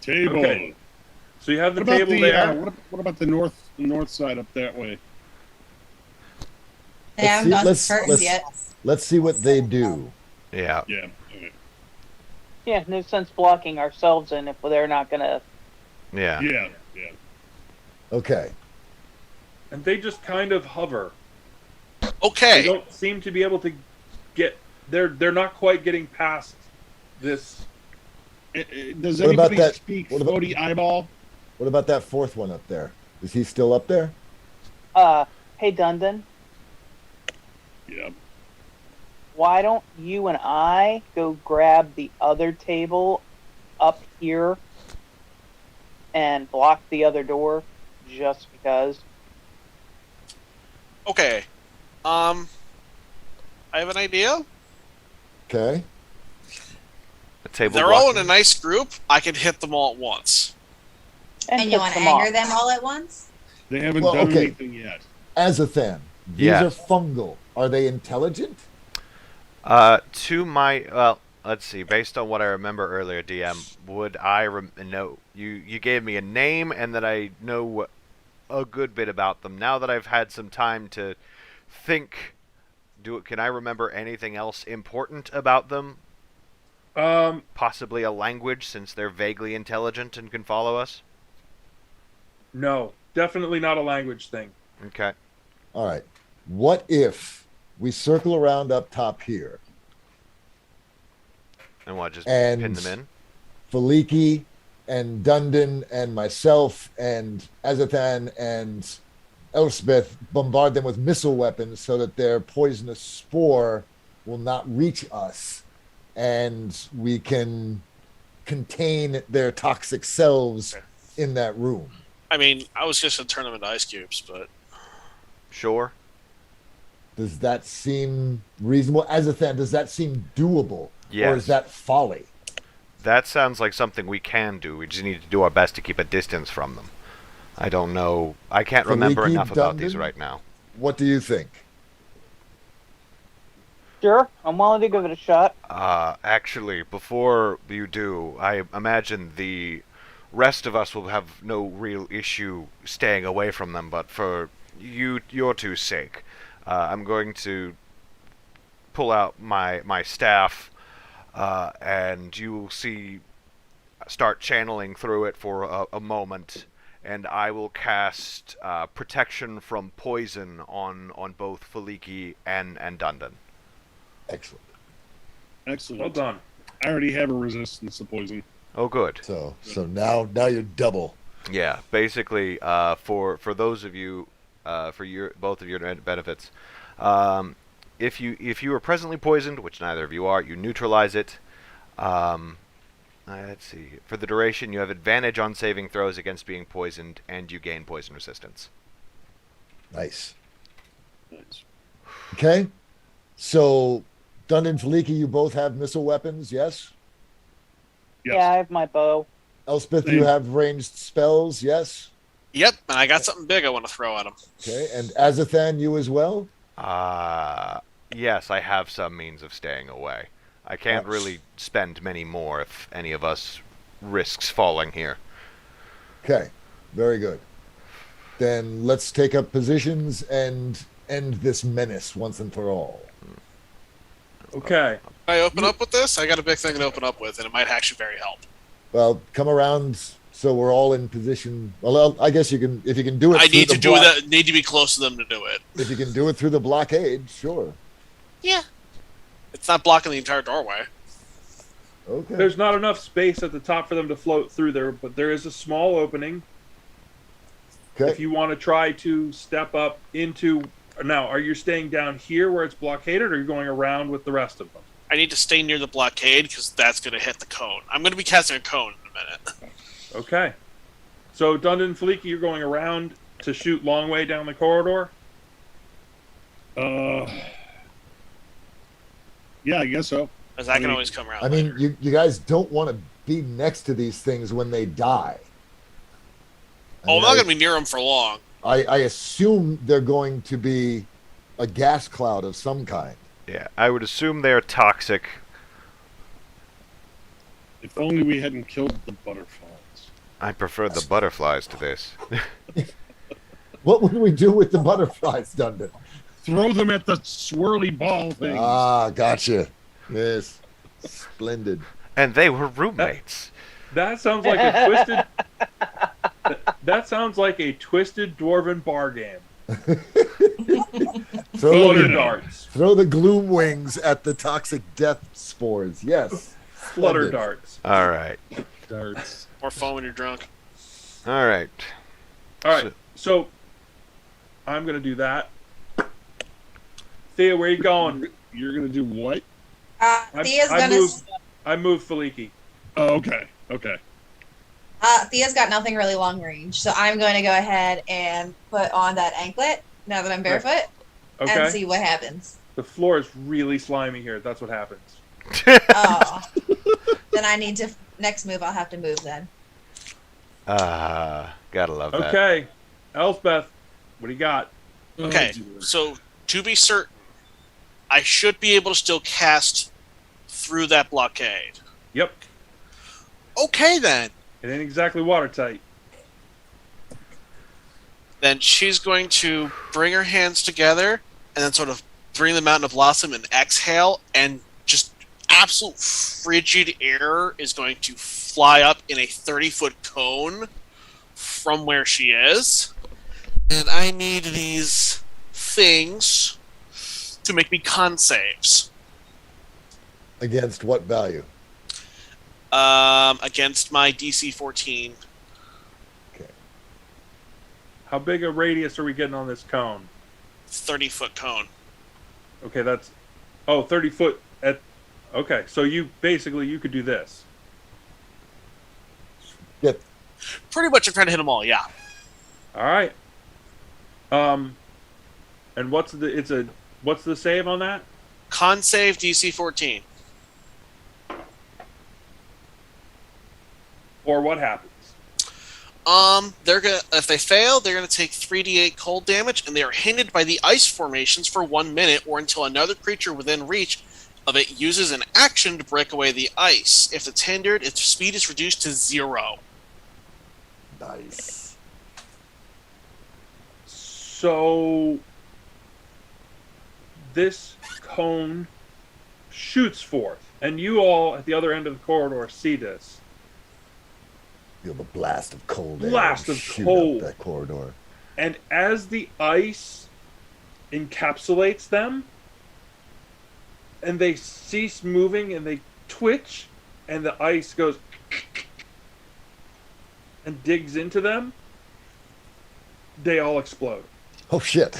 Table. Okay. So you have the What about table the there. what about the north side up that way? They haven't done let's- curtains let's- yet. Let's see what they do. Yeah. Yeah. Okay. Yeah, no sense blocking ourselves in if they're not gonna. Yeah. Yeah. Yeah. Okay. And they just kind of hover. They Okay. don't seem to be able to get. They're not quite getting past this. Does What about anybody that- speak what about- floaty eyeball? What about that fourth one up there? Is he still up there? Hey Dundon, Yeah. why don't you and I go grab the other table up here and block the other door just because? Okay. I have an idea. Okay. The table. They're all in blocking. a nice group. I can hit them all at once. And you piss want to them anger off. them all at once? They haven't Well, done okay. anything yet. Azathan. These Yeah. are fungal. Are they intelligent? To my let's see. Based on what I remember earlier, DM, would I know you gave me a name and that I know a good bit about them. Now that I've had some time to think, can I remember anything else important about them? Possibly a language, since they're vaguely intelligent and can follow us? No, definitely not a language thing. Okay. All right. What if we circle around up top here? And what, just And pin them in? Faliki and Dundon and myself and Azathan and Elspeth bombard them with missile weapons so that their poisonous spore will not reach us, and we can contain their toxic selves in that room. I mean, I was just going to turn them into ice cubes, but... Sure. Does that seem reasonable? Azathan, does that seem doable? Yes. Or is that folly? That sounds like something we can do. We just need to do our best to keep a distance from them. I don't know. I can't remember Faliki, enough about these Dundon? right now. What do you think? Sure, I'm willing to give it a shot. Actually, before you do, I imagine the rest of us will have no real issue staying away from them, but for your two's sake, I'm going to pull out my staff, and you will start channeling through it for a moment, and I will cast protection from poison on both Faliki and Dundon. Excellent. Excellent. Well done. I already have a resistance to poison. Oh, good. So now you're double. Yeah, basically, for those of you, for both of your benefits, if you are presently poisoned, which neither of you are, you neutralize it. Let's see. For the duration, you have advantage on saving throws against being poisoned, and you gain poison resistance. Nice. Nice. Okay. So, Dundon, Faliki, you both have missile weapons, yes? Yes. Yeah, I have my bow. Elspeth, you have ranged spells, yes? Yep, and I got something big I want to throw at him. Okay. And Azathan, you as well? Yes, I have some means of staying away. I can't really spend many more if any of us risks falling here. Okay. Very good. Then let's take up positions and end this menace once and for all. Okay. I open up with this? I got a big thing to open up with, and it might actually very help. Well, come around so we're all in position. Well, I guess you can, if you can do it. I through need the to do block- that. Need to be close to them to do it. If you can do it through the blockade, sure. Yeah, it's not blocking the entire doorway. Okay. There's not enough space at the top for them to float through there, but there is a small opening. Okay. If you want to try to step up into... Now, are you staying down here where it's blockaded, or are you going around with the rest of them? I need to stay near the blockade because that's going to hit the cone. I'm going to be casting a cone in a minute. Okay. So, Dundon and Faliki, you're going around to shoot long way down the corridor? Yeah, I guess so. Because I can always come around. I mean, later. you guys don't want to be next to these things when they die. I'm not going to be near them for long. I assume they're going to be a gas cloud of some kind. Yeah, I would assume they're toxic. If only we hadn't killed the butterflies. I prefer the butterflies to this. What would we do with the butterflies, Dundon? Throw them at the swirly ball thing. Ah, gotcha. Yes. Splendid. And they were roommates. That sounds like a twisted... That sounds like a twisted dwarven bar game. Flutter darts. Throw the gloom wings at the toxic death spores. Yes. Flutter Splendid. darts. All right. Darts. Or foam when you're drunk. All right. All right. So I'm going to do that. Thea, where are you going? You're going to do what? Thea's I gonna. moved, I moved Faliki. Oh, okay. Okay. Thea's got nothing really long range, so I'm going to go ahead and put on that anklet now that I'm barefoot Okay. and see what happens. The floor is really slimy here. That's what happens. Oh, then I need to. Next move, I'll have to move then. Gotta love that. Okay. Elspeth, what do you got? Okay, so to be certain, I should be able to still cast through that blockade. Yep. Okay, then. It ain't exactly watertight. Then she's going to bring her hands together and then sort of bring the Mountain of Blossom and exhale, and just absolute frigid air is going to fly up in a 30-foot cone from where she is. And I need these things to make me con saves. Against what value? Against my DC 14. How big a radius are we getting on this cone? 30-foot cone. Okay, that's... Oh, 30 foot at... Okay, so you could do this. Yep. Pretty much I'm trying to hit them all, yeah. All right. And what's the save on that? Con save DC 14. Or what happens? If they fail, they're gonna take 3d8 cold damage, and they are hindered by the ice formations for 1 minute, or until another creature within reach of it uses an action to break away the ice. If it's hindered, its speed is reduced to 0. Nice. So this cone shoots forth, and you all at the other end of the corridor see this. Feel the blast of cold Blast air of shoot cold. up that corridor. And as the ice encapsulates them, and they cease moving, and they twitch, and the ice goes and digs into them, they all explode. Oh shit!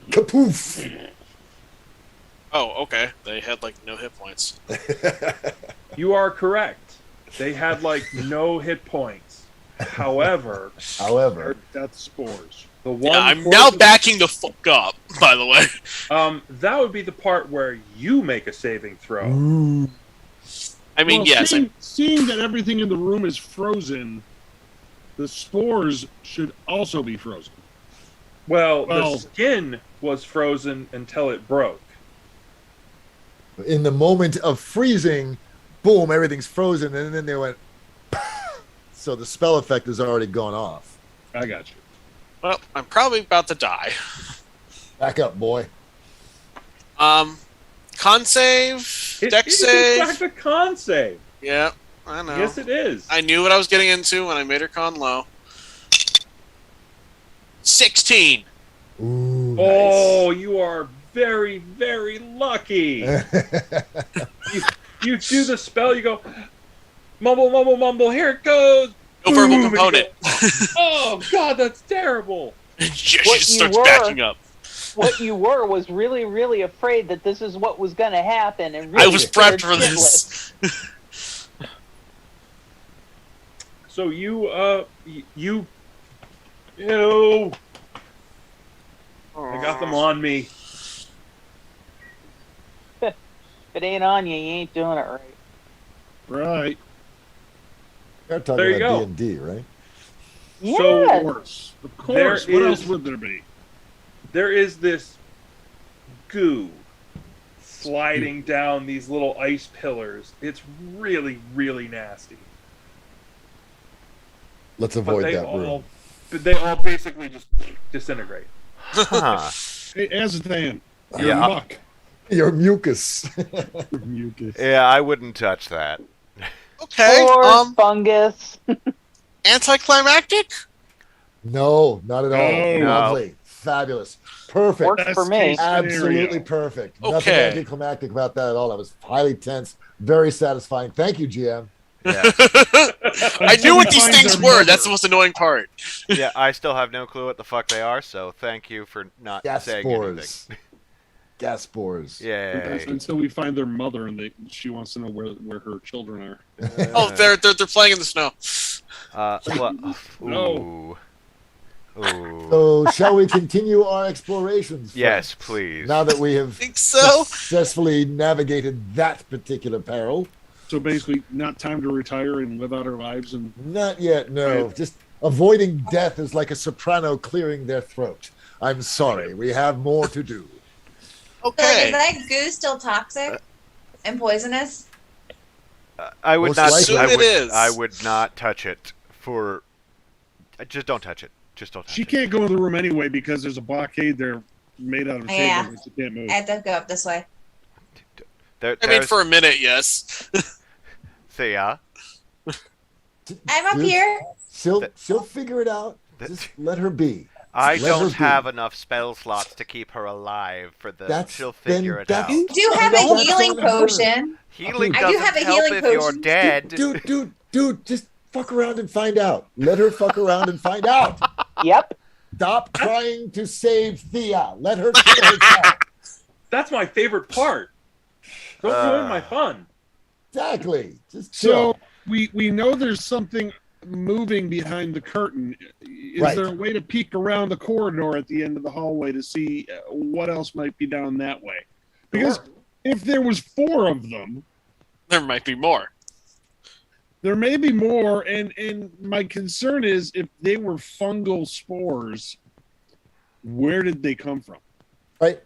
Kapoof! Oh, okay. They had like no hit points. You are correct. They had like no hit points. However, Death spores. the one Yeah, I'm now backing the fuck up, by the way. that would be the part where you make a saving throw. Ooh. I mean, Well, yes. Seeing that everything in the room is frozen, the spores should also be frozen. Well, the Well- skin was frozen until it broke. In the moment of freezing, boom, everything's frozen, and then they went. So the spell effect has already gone off. I got you. Well, I'm probably about to die. Back up, boy. Con save, It deck is save. in fact a con save. Yeah, I know. Yes, it is. I knew what I was getting into when I made her con low. 16. Ooh, Oh, you are very, very lucky. nice. You do the spell, you go, mumble, mumble, mumble, here it goes. No verbal Boom, and you component. go, oh, God, that's terrible. she What just you starts were- backing up. What you were was really, really afraid that this is what was going to happen, and really I was scared prepped for shitless. this. So you, I got them on me. If it ain't on you, you ain't doing it right. Right. You're talking There you about go. D&D, right? So- Yes. Of course. Of course. There What is- else would there be? There is this goo sliding down these little ice pillars. It's really, really nasty. Let's But avoid they that all, room. but they all basically just disintegrate. Huh. Hey, Azathan, you're Yeah. muck. Your mucus. Mucus. Yeah, I wouldn't touch that. Okay. Or fungus. Anticlimactic? No, not at all. No. Lovely. Fabulous. Perfect. Works for me. Best case Absolutely scenario. perfect. Okay. Nothing anticlimactic about that at all. That was highly tense. Very satisfying. Thank you, GM. Yeah, I knew what these Find things their were. mother. That's the most annoying part. yeah. I still have no clue what the fuck they are. So thank you for not Gas saying spores. Gas spores. anything. Yay. Until we find their mother and she wants to know where her children are. Oh, they're playing in the snow. Ooh. Ooh. So, shall we continue our explorations? Yes, friends? please. Now that we have Think so? successfully navigated that particular peril. So basically, not time to retire and live out our lives. And Not yet, no. Just avoiding death is like a soprano clearing their throat. I'm sorry. We have more to do. So, like, Okay. is that goo still toxic and poisonous? I would Most not. likely. I Assume would, it is. I would not touch it for. Just don't touch it. Just don't touch She it. can't go in the room anyway because there's a blockade there made out of Yeah. table that she can't move. I have to go up this way. There, I mean, there's- for a minute, yes. Thea. I'm up Dude, here. She'll figure it out. That- Just let her be. I Let her don't be. have enough spell slots to keep her alive for the. That's- She'll then figure it that's- out. I do have a That's healing on her. potion. Healing I do doesn't have a help healing if you're potion. dead. Dude, just fuck around and find out. Let her fuck around and find out. Yep. Stop trying to save Thea. Let her kill herself. That's my favorite part. Don't ruin my fun. Exactly. Just So chill. we know there's something moving behind the curtain. Is Right. there a way to peek around the corridor at the end of the hallway to see what else might be down that way? Because if there was 4 of them, There might be more. there may be more, and my concern is if they were fungal spores, where did they come from? Right.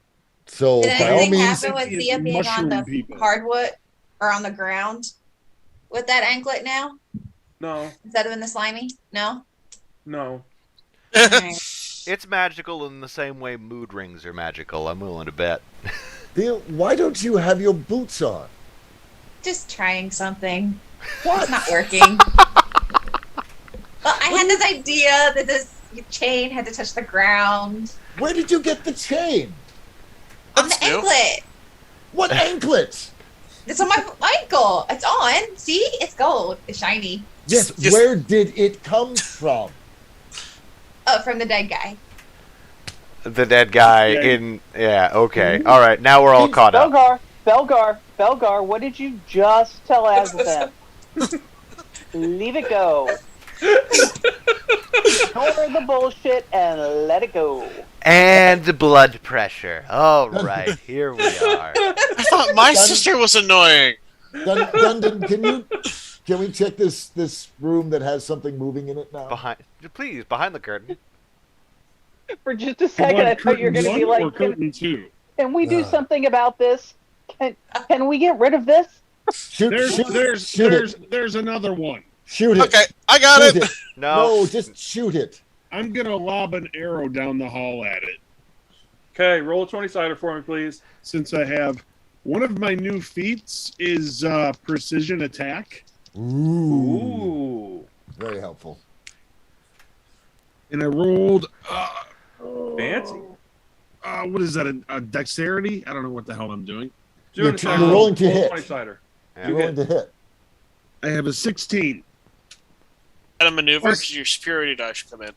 So Did by all anything means, happen with It's Thea being on mushroom the people. hardwood or on the ground with that anklet now No, instead of in the slimy? No. no. Alright. It's magical in the same way mood rings are magical. I'm willing to bet. Thea, why don't you have your boots on? Just trying something. What? It's not working. Well, I had this idea that this chain had to touch the ground Where did you get the chain? on the That's new. anklet. What anklets? It's on my ankle. It's on. See, it's gold. It's shiny. Yes, Just- where did it come from? Oh, from the dead guy. The dead guy Yeah. in. Yeah, okay. All right, now we're all caught up. Belgar, what did you just tell Azathan? Leave it go. Ignore the bullshit and let it go. And blood pressure. All right, here we are. I thought my sister was annoying. Dundon, can we check this room that has something moving in it now? Please, behind the curtain. For just a second, I thought you were going to be Curtain 1 or like, curtain 2? can we do Ugh. something about this? Can we get rid of this? Shoot There's another one. Shoot it. Okay, I got Shoot it. it. No. No, just shoot it. I'm going to lob an arrow down the hall at it. Okay, roll a 20-sider for me, please. Since I have one of my new feats is precision attack, Ooh, Very helpful. and I rolled fancy. what is that? A dexterity? I don't know what the hell I'm doing. Doing You're a rolling to roll a hit. 20-sider. Yeah. You're going to hit. I have a 16. And a maneuver Plus- because your superiority die should come in.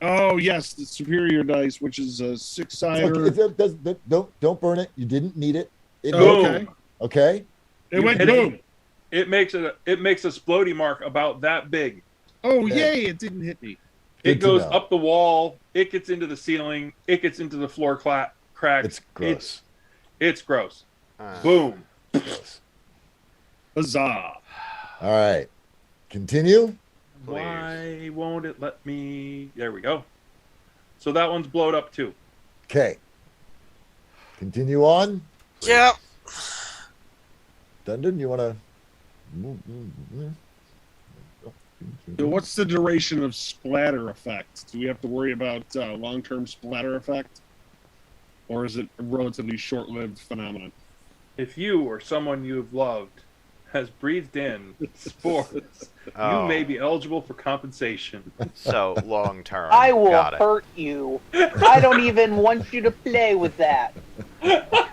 Oh yes, the superior dice, which is a 6-sider. Don't burn it. You didn't need it. It Oh, hit. okay. Okay. It went hit it. boom. It makes a splody mark about that big. Oh Yeah. yay! It didn't hit me. Good It to goes know. up the wall. It gets into the ceiling. It gets into the floor cracks. It's gross. It's gross. Uh, Boom. Gross. Huzzah! All right. Continue. Please. Why won't it let me? There we go. So that one's blowed up too. Okay. Continue on. Yeah. Dundon, you want to? So what's the duration of splatter effect? Do we have to worry about long-term splatter effect, or is it a relatively short-lived phenomenon? If you or someone you've loved has breathed in spores, Oh. you may be eligible for compensation. So long term. I will Got it. hurt you. I don't even want you to play with that.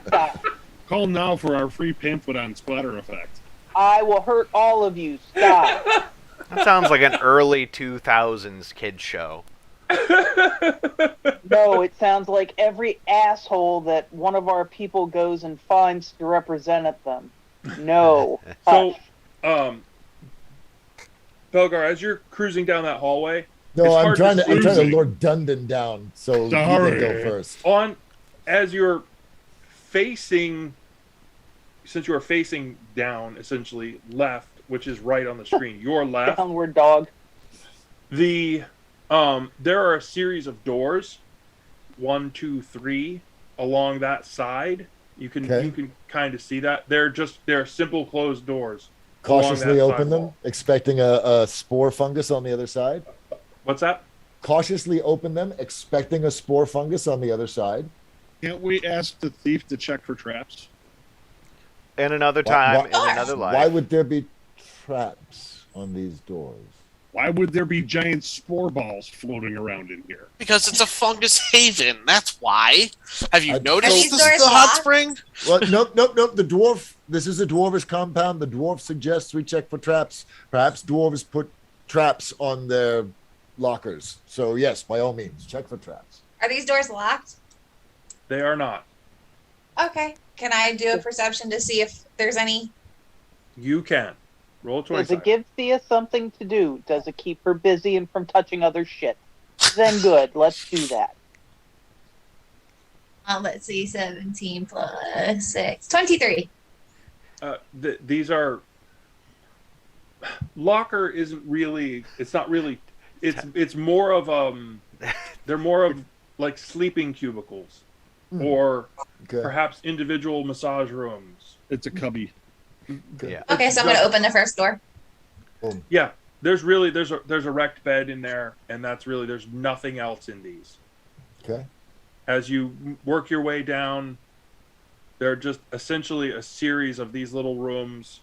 Stop. Call now for our free pamphlet on splatter effect. I will hurt all of you. Stop. That sounds like an early 2000s kid show. No, it sounds like every asshole that one of our people goes and finds to represent them. No. So, Hush. Belgar, as you're cruising down that hallway, No, It's I'm hard trying to to. I'm trying to see. lure Dundon down, so you Sorry. can go first. as you're facing, since you are facing down, essentially left, which is right on the screen, your left, Downward dog. there are a series of doors, 1, 2, 3, along that side, You can Okay. you can kind of see that. They're simple closed doors. Cautiously that open sidewall. them, expecting a spore fungus on the other side. What's that? Cautiously open them, expecting a spore fungus on the other side. Can't we ask the thief to check for traps? In another Why, time, why, in another life. why would there be traps on these doors? Why would there be giant spore balls floating around in here? Because it's a fungus haven. That's why. Have you Are noticed these the doors hot locked? spring? Well, nope. The dwarf. This is a dwarvish compound. The dwarf suggests we check for traps. Perhaps dwarves put traps on their lockers. So yes, by all means, check for traps. Are these doors locked? They are not. Okay. Can I do a perception to see if there's any? You can roll a 20. Does it give Thea something to do? Does it keep her busy and from touching other shit? Then good, let's do that. Let's see, 17 plus 6. 23. These are locker isn't really. It's not really. It's more of They're more of like sleeping cubicles, or Okay. perhaps individual massage rooms. It's a cubby. Yeah. Okay, so I'm going to open the first door. Boom. Yeah, there's a wrecked bed in there, and there's nothing else in these. Okay. As you work your way down, they're just essentially a series of these little rooms.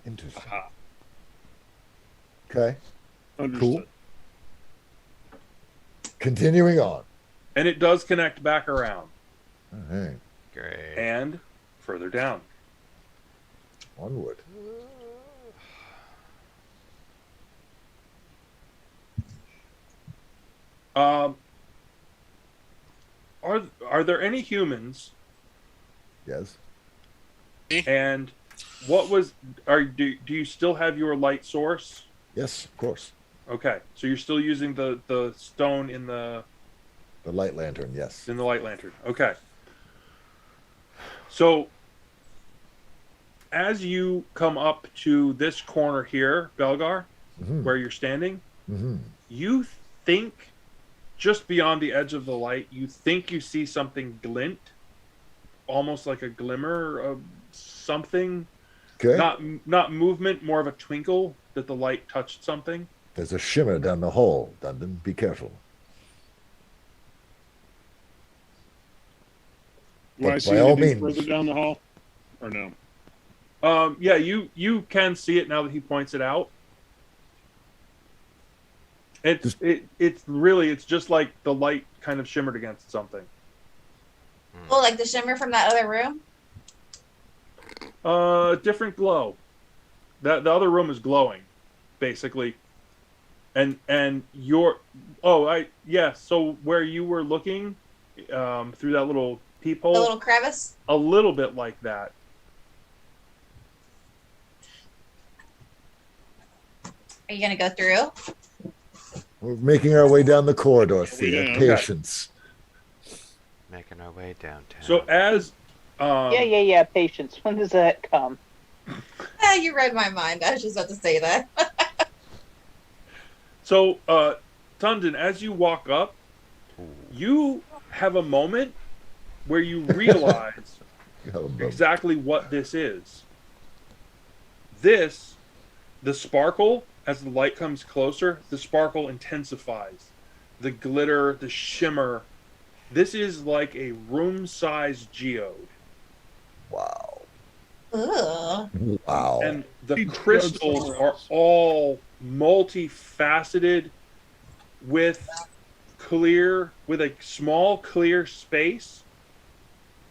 Interesting. Ah, Okay. Understood. Cool. Continuing on. and it does connect back around All right. Great. and further down. Onward. Are there any humans? Yes. And do you still have your light source? Yes, of course. Okay, so you're still using the stone in the The light lantern. Yes. light lantern. Okay. So as you come up to this corner here, Belgar, Mm-hmm. where you're standing, Mm-hmm. you think just beyond the edge of the light, you think you see something glint, almost like a glimmer of something. Okay. Not movement, more of a twinkle that the light touched something. There's a shimmer down the hall, Dundon. Be careful. Do I But see by all anything means. further down the hall? Or no? Yeah, you can see it now that he points it out. It's just like the light kind of shimmered against something. Oh, like the shimmer from that other room? Different glow. The other room is glowing, basically. And so where you were looking, through that little peephole, The little crevice? a little bit like that. Are you going to go through? We're making our way down the corridor, Thea. Yeah, okay. Patience. Making our way downtown. So as Yeah, patience. When does that come? You read my mind. I was just about to say that. So, Tundon, as you walk up, you have a moment where you realize exactly what this is. The sparkle, as the light comes closer, the sparkle intensifies. The glitter, the shimmer. This is like a room-sized geode. Wow. Ugh. Wow. And the Big crystals geodes. are all multifaceted with a small clear space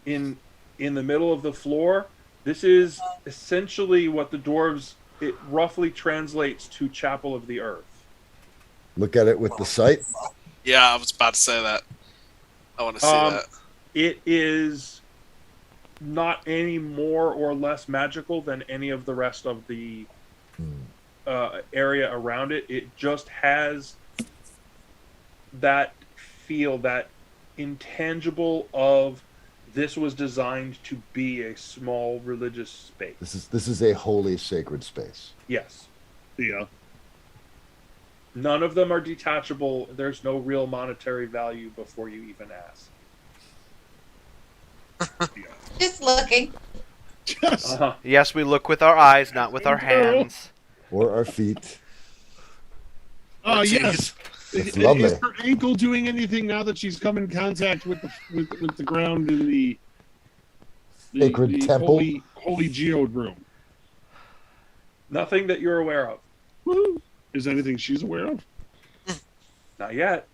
in the middle of the floor. This is essentially what it roughly translates to Chapel of the Earth. Look at it with the sight. Yeah, I was about to say that. I want to see that. It is not any more or less magical than any of the rest of the area around it. It just has that feel, that intangible of this was designed to be a small religious space. This is a holy, sacred space. Yes. Yeah. None of them are detachable. There's no real monetary value before you even ask. Just looking. Yes. Uh-huh. Yes, we look with our eyes, not with our hands. Or our feet. Oh, yes. It's lovely. Is her ankle doing anything now that she's come in contact with the ground in the Sacred temple? holy geode room? Nothing that you're aware of. Woo. Is there anything she's aware of? Not yet.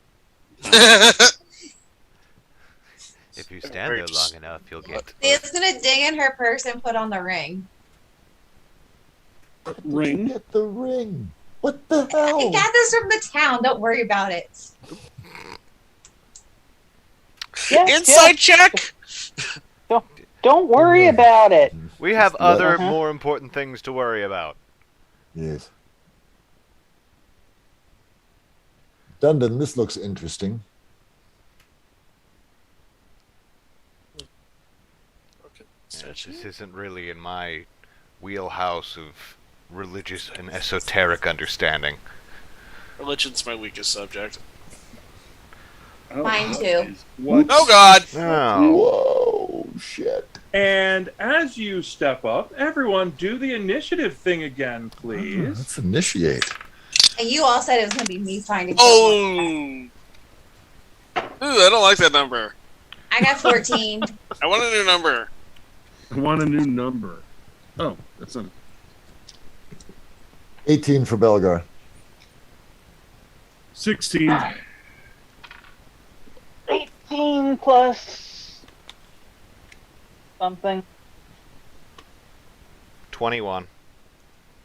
If you stand there long enough, you'll get. It's gonna dig in her purse and put on the ring. Ring. Get the ring. What the I hell? got this from the town. Don't worry about it. Yes, Inside check. don't worry about it. We have Just other, Uh-huh. more important things to worry about. Yes. Dundon, this looks interesting. This isn't really in my wheelhouse of religious and esoteric understanding. Religion's my weakest subject. Mine too. What? Oh God! Oh. Whoa, shit. And as you step up, everyone do the initiative thing again, please. Let's initiate. And you all said it was gonna be me finding. someone. Oh! Ooh, I don't like that number. I got 14. I want a new number. I want a new number. Oh, that's not. 18 for Belgar. 16. 18 plus something. 21.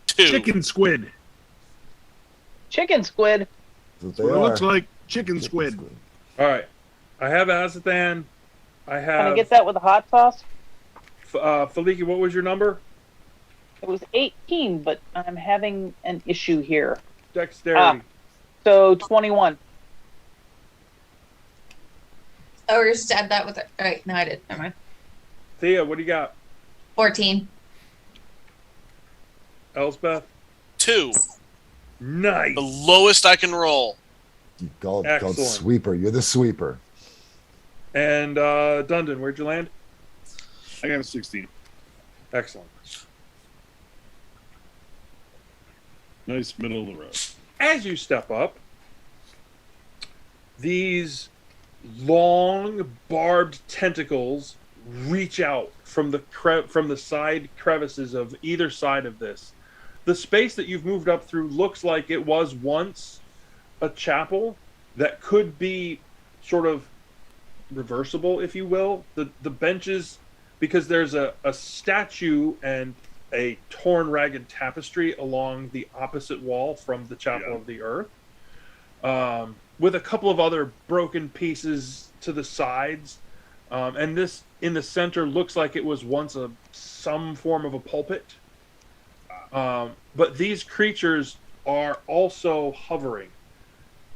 2. Chicken squid. Chicken squid. That's That's what it looks like. Chicken squid. All right. I have Azathan. I Can I have get that with a hot sauce? Faliki. What was your number? It was 18, but I'm having an issue here. Dexterity. So 21. Oh, we're just add that with it. All right, no, I did. Never mind. Thea, what do you got? 14. Elspeth. 2. Nice. The lowest I can roll. You called Excellent. sweeper. You're the sweeper. And Dundon, where'd you land? I got a 16. Excellent. Nice middle of the road. As you step up, these long barbed tentacles reach out from the side crevices of either side of this. The space that you've moved up through looks like it was once a chapel that could be sort of reversible, if you will. The benches, because there's a statue and a torn ragged tapestry along the opposite wall from the Chapel of the Earth, with a couple of other broken pieces to the sides, and this in the center looks like it was once some form of a pulpit. But these creatures are also hovering.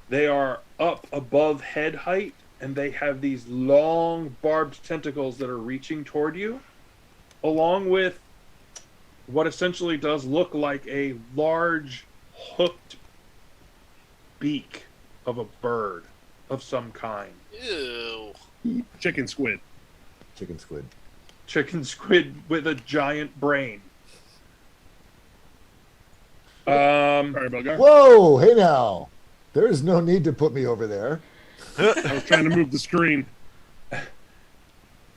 They are up above head height, and they have these long barbed tentacles that are reaching toward you, along with what essentially does look like a large hooked beak of a bird of some kind. Ew. Chicken squid. Chicken squid. Chicken squid with a giant brain. Sorry, Belgar. Whoa, hey now. There is no need to put me over there. I was trying to move the screen.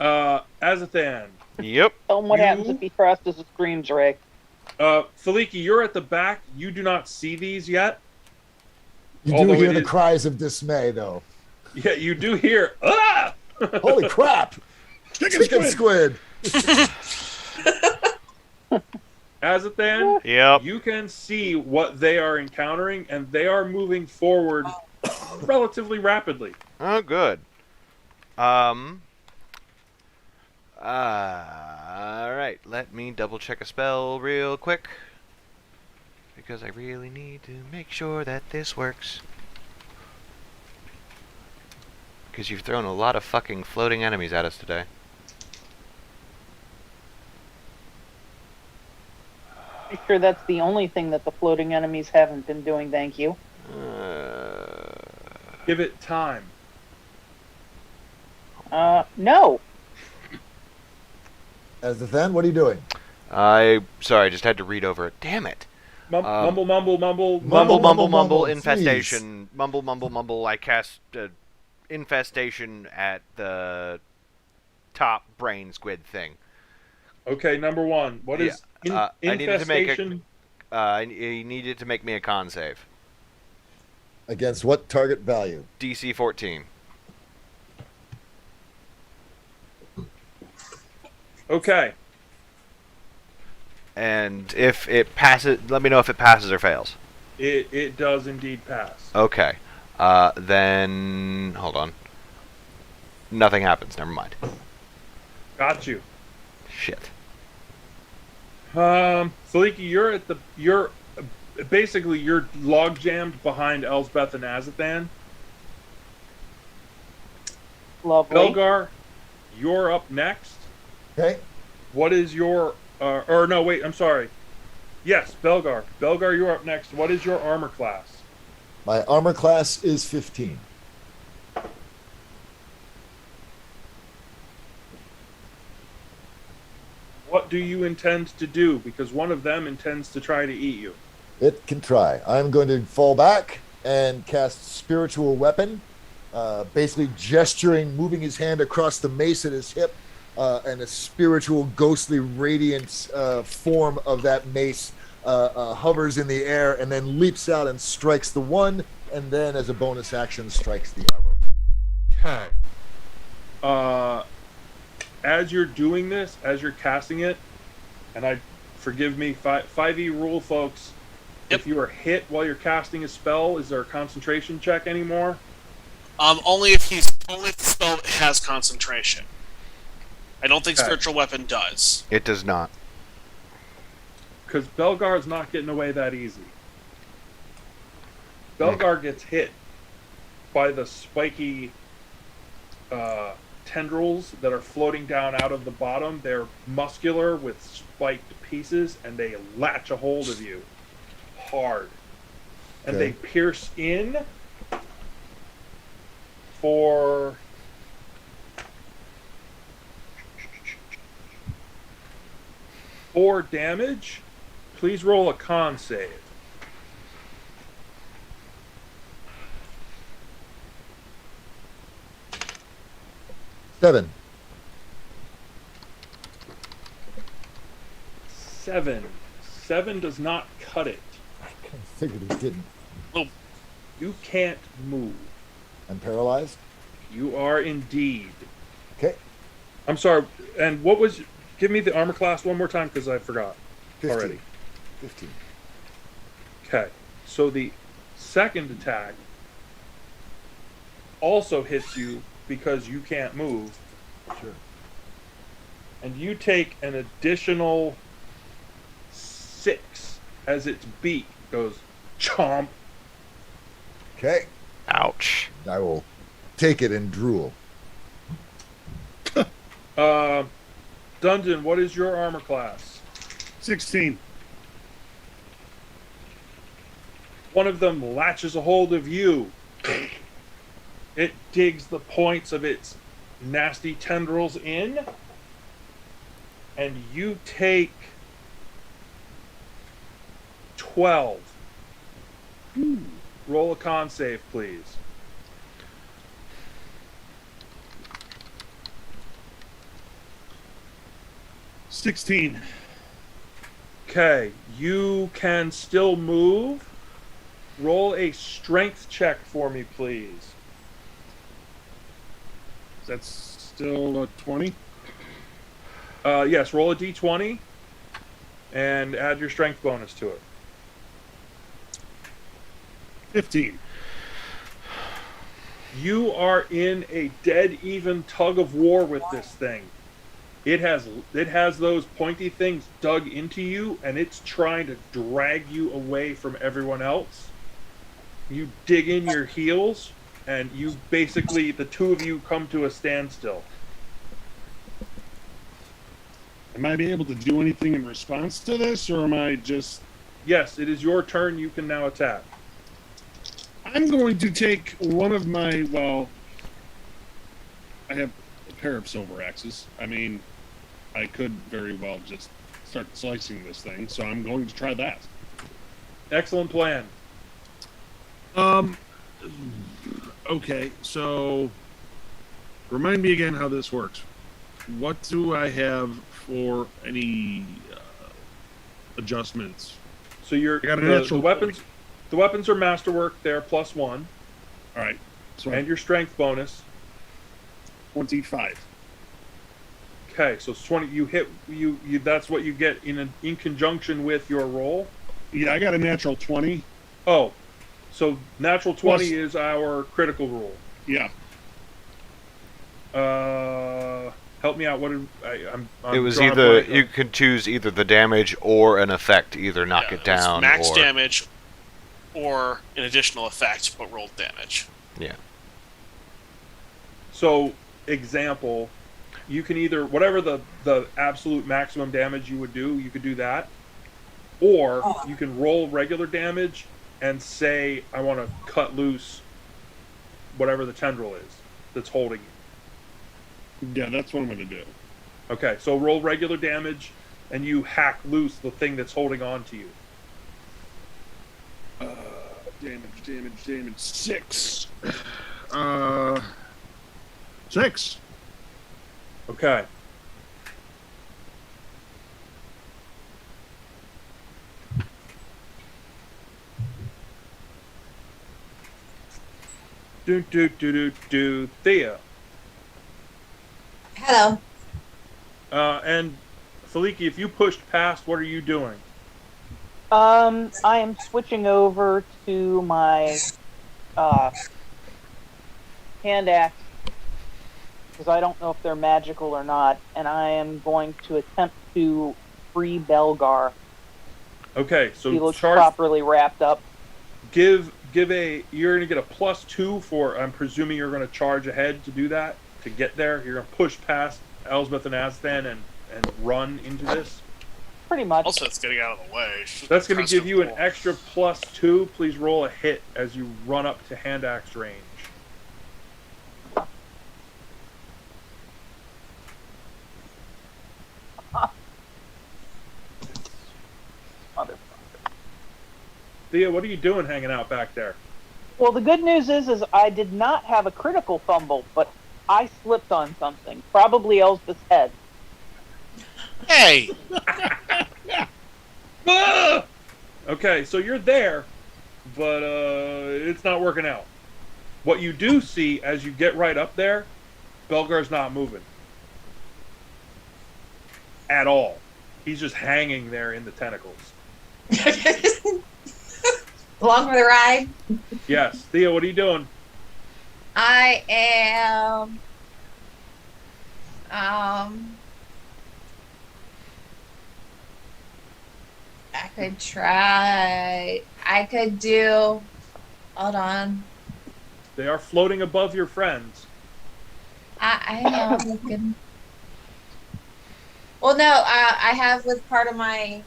Azathan. Yep. Tell him what You- happens if he crosses the screams, Ray. Faliki, you're at the back. You do not see these yet. You do Although hear it the is- cries of dismay, though. Yeah, you do hear, ah! Holy crap! Chicken squid. squid! Azathan, Yep. you can see what they are encountering, and they are moving forward relatively rapidly. Oh, good. All right. Let me double check a spell real quick, because I really need to make sure that this works. Because you've thrown a lot of fucking floating enemies at us today. Pretty sure that's the only thing that the floating enemies haven't been doing, thank you. Give it time. No. As the then, what are you doing? I just had to read over it. Damn it. Mumble, mumble, mumble, Mumble, jeez. infestation. Mumble. I cast infestation at the top brain squid thing. Okay, number one. What is I needed to make infestation? he needed to make me a con save. Against what target value? DC 14. Okay. And if it passes, let me know if it passes or fails. It does indeed pass. Okay. Then hold on. Nothing happens. Never mind. Got you. Shit. Saliki, you're basically you're log jammed behind Elsbeth and Azathan. Lovely. Belgar, you're up next. Okay. What is your or no, wait, I'm sorry. Yes, Belgar. Belgar, you're up next. What is your armor class? My armor class is 15. What do you intend to do? Because one of them intends to try to eat you. It can try. I'm going to fall back and cast Spiritual Weapon, basically gesturing, moving his hand across the mace at his hip, and a spiritual, ghostly radiance form of that mace hovers in the air and then leaps out and strikes the one, and then as a bonus action strikes the other. Okay. As you're doing this, as you're casting it, and forgive me, 5e rule, folks. Yep. If you are hit while you're casting a spell, is there a concentration check anymore? Only if the spell has concentration. I don't think Okay. spiritual weapon does. It does not. Because Belgar's not getting away that easy. Belgar gets hit by the spiky tendrils that are floating down out of the bottom. They're muscular with spiked pieces, and they latch a hold of you hard. And Okay. they pierce in for 4 damage. Please roll a con save. 7. 7 does not cut it. I kind of figured it didn't. You can't move. I'm paralyzed. You are indeed. Okay. I'm sorry. And what was? Give me the armor class one more time because I forgot 15. already. 15. Okay. So the second attack also hits you because you can't move, Sure. and you take an additional 6 as its beak goes chomp. Okay. Ouch. I will take it and drool. Dungeon, what is your armor class? 16. One of them latches a hold of you. It digs the points of its nasty tendrils in, and you take 12. Roll a con save, please. $16. Okay, you can still move. Roll a strength check for me, please. That's still a 20. Yes, roll a d20 and add your strength bonus to it. 15. You are in a dead even tug of war with this thing. It has those pointy things dug into you, and it's trying to drag you away from everyone else. You dig in your heels, and you basically, the two of you come to a standstill. Am I be able to do anything in response to this, or am I just... Yes, it is your turn. You can now attack. I'm going to take one of my, well, I have a pair of silver axes. I mean, I could very well just start slicing this thing, so I'm going to try that. Excellent plan. Okay, so remind me again how this works. What do I have for any adjustments? So you're I got a the natural weapons. The weapons are masterwork. They're +1, All right, so and your strength bonus. 25. Okay, so it's 20. You hit you. That's what you get in conjunction with your roll. Yeah, I got a natural 20. Oh, so natural 20 Plus- is our critical roll. Yeah. Help me out. What did I'm It was drawing a either blank on- you could choose either the damage or an effect, either knock Yeah, it was down max or damage, or an additional effect, but rolled damage. yeah. So, example, you can either whatever the absolute maximum damage you would do, you could do that, or you can roll regular damage and say I want to cut loose whatever the tendril is that's holding you. Yeah, that's what I'm going to do. Okay, so roll regular damage and you hack loose the thing that's holding on to you. Damage. 6. 6. Okay. Do. Thea. Hello. And Faliki, if you pushed past, what are you doing? I am switching over to my hand axe because I don't know if they're magical or not, and I am going to attempt to free Belgar. Okay, He so looks charge. properly wrapped up. Give a. You're gonna get a +2 for. I'm presuming you're gonna charge ahead to do that to get there. You're gonna push past Elsbeth and Azthan and run into this. Pretty much. Also, it's getting out of the way. That's gonna give you an Cool. extra +2. Please roll a hit as you run up to hand axe range. Motherfucker. Thea, what are you doing hanging out back there? Well, the good news is I did not have a critical fumble, but I slipped on something. Probably Elsbeth's head. Hey! Ah! Okay, so you're there, but it's not working out. What you do see as you get right up there, Belgar's not moving at all. He's just hanging there in the tentacles. Along for the ride. Yes, Thea, what are you doing? I am. I could try. I could do. Hold on. They are floating above your friends. I know. I'm looking. Well, no. I have with part of my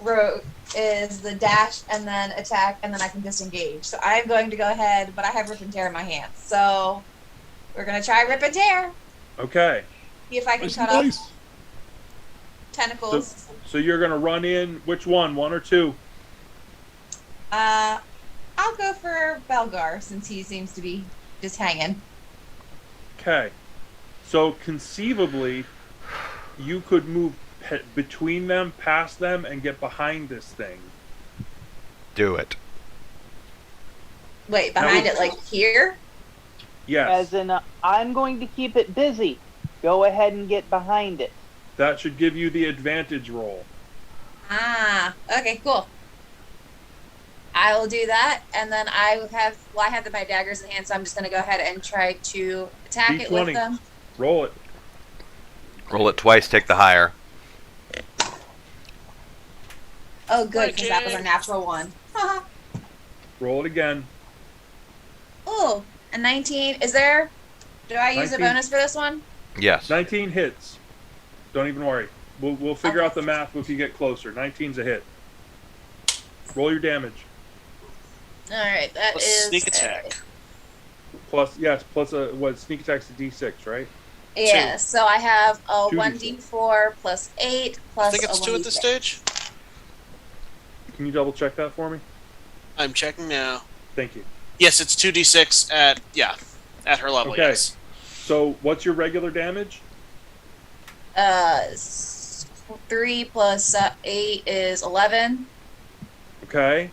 route is the dash and then attack and then I can disengage. So I'm going to go ahead, but I have rip and tear in my hands. So we're gonna try rip and tear. Okay, See if I can Nice cut and off nice. tentacles. so you're gonna run in. Which one or two? I'll go for Belgar since he seems to be just hanging. Okay, so conceivably, you could move between them, past them, and get behind this thing. Do it. Wait, behind was- it, like here? Yes, As in, I'm going to keep it busy. Go ahead and get behind it. that should give you the advantage roll. Ah, okay, cool. I will do that, and then I have my daggers in hand, so I'm just gonna go ahead and try to attack it with D20. them. Roll it. Roll it twice, take the higher. Oh, good, because that was a natural one. Haha. Roll it again. Oh, a 19. Is there? Do I use 19. a bonus for this one? Yes. 19 hits. Don't even worry. We'll figure out the math if you get closer. 19's a hit. Roll your damage. All right, that Plus is sneak attack. Plus a what? Sneak attack's a D6, right? Yeah, so I have a 2d6. 1d4 plus 8 I plus think it's a 2 at this 1d6. stage. Can you double check that for me? I'm checking now. Thank you. Yes, it's 2d6 at her level. Okay. Yes. So what's your regular damage? 3 plus 8 is 11. Okay.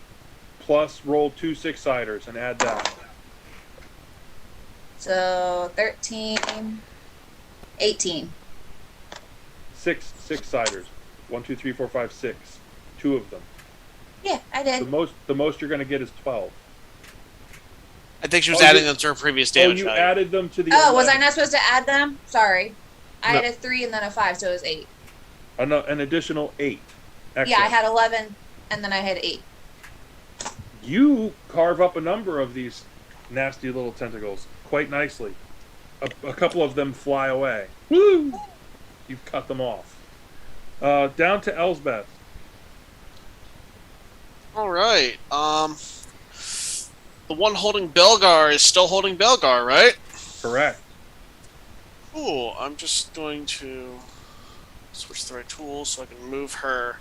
Plus roll 2 6-siders and add that. So 13, 18. 6 6-siders. 1, 2, 3, 4, 5, 6. 2 of them. Yeah, I The did. most you're going to get is 12. I think she was Oh, adding you- them to her previous Oh, damage you value. added them to the. Oh, was I 11. not supposed to add them? Sorry. I No. had a 3 and then a 5, so it was 8. An additional 8. Excellent. Yeah, I had 11 and then I had 8. You carve up a number of these nasty little tentacles quite nicely. A couple of them fly away. Woo! You've cut them off. Down to Elsbeth. All right. The one holding Belgar is still holding Belgar, right? Correct. Cool. I'm just going to switch the right tool so I can move her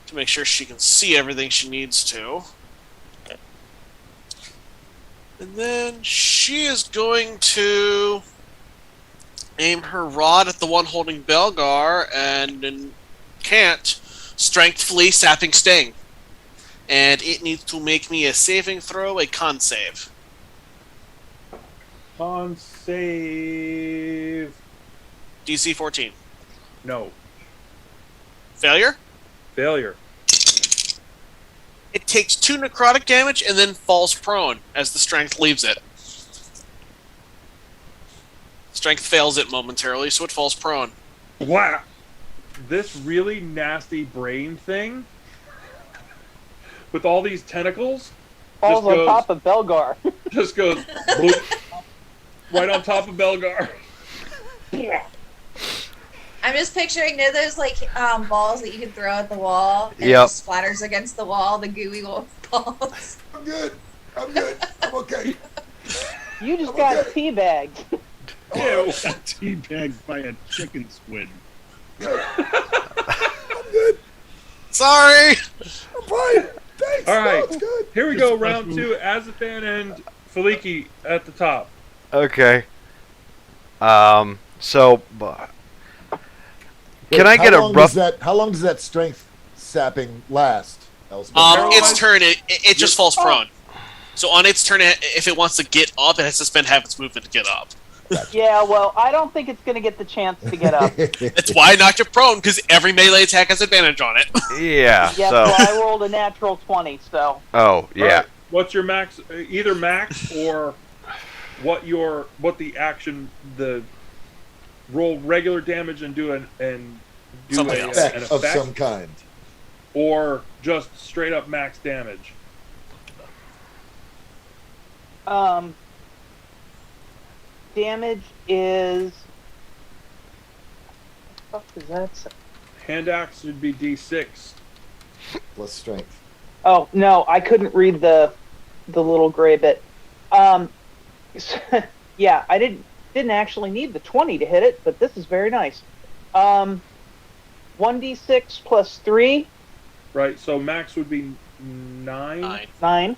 to make sure she can see everything she needs to. And then she is going to aim her rod at the one holding Belgar and can't. Strength, Flee, Sapping, Sting. And it needs to make me a saving throw, a con save. Con save. DC 14. No. Failure? Failure. It takes 2 necrotic damage and then falls prone as the strength leaves it. Strength fails it momentarily, so it falls prone. Wow. This really nasty brain thing with all these tentacles Falls on goes- top of Belgar. just goes bloop, right on top of Belgar. I'm just picturing those like balls that you can throw at the wall and Yep. it just splatters against the wall, the gooey balls. I'm good. I'm good. I'm okay. You just got teabagged. Ew. Got teabagged by a chicken squid. I'm good. Sorry! I'm fine. Thanks. All right. No, it's good. Here we go, round 2. Azathan and Faliki at the top. Okay. So, can I get a rough? How long does that strength sapping last, Elspeth? Its turn, it just falls prone. So on its turn, if it wants to get up, it has to spend half its movement to get up. Yeah, well, I don't think it's going to get the chance to get up. That's why I knocked it prone, because every melee attack has advantage on it. Yeah. Yeah, So. well, I rolled a natural 20, so. Oh, yeah. All right. What's your max? Either max or what the action, the roll regular damage and do Something an else. effect, of some kind. or just straight up max damage. Damage is. What the fuck does that say? Hand axe would be D6. Plus strength. Oh no, I couldn't read the little gray bit. Yeah, I didn't actually need the 20 to hit it, but this is very nice. 1d6 plus 3, Right. So max would be 9 9.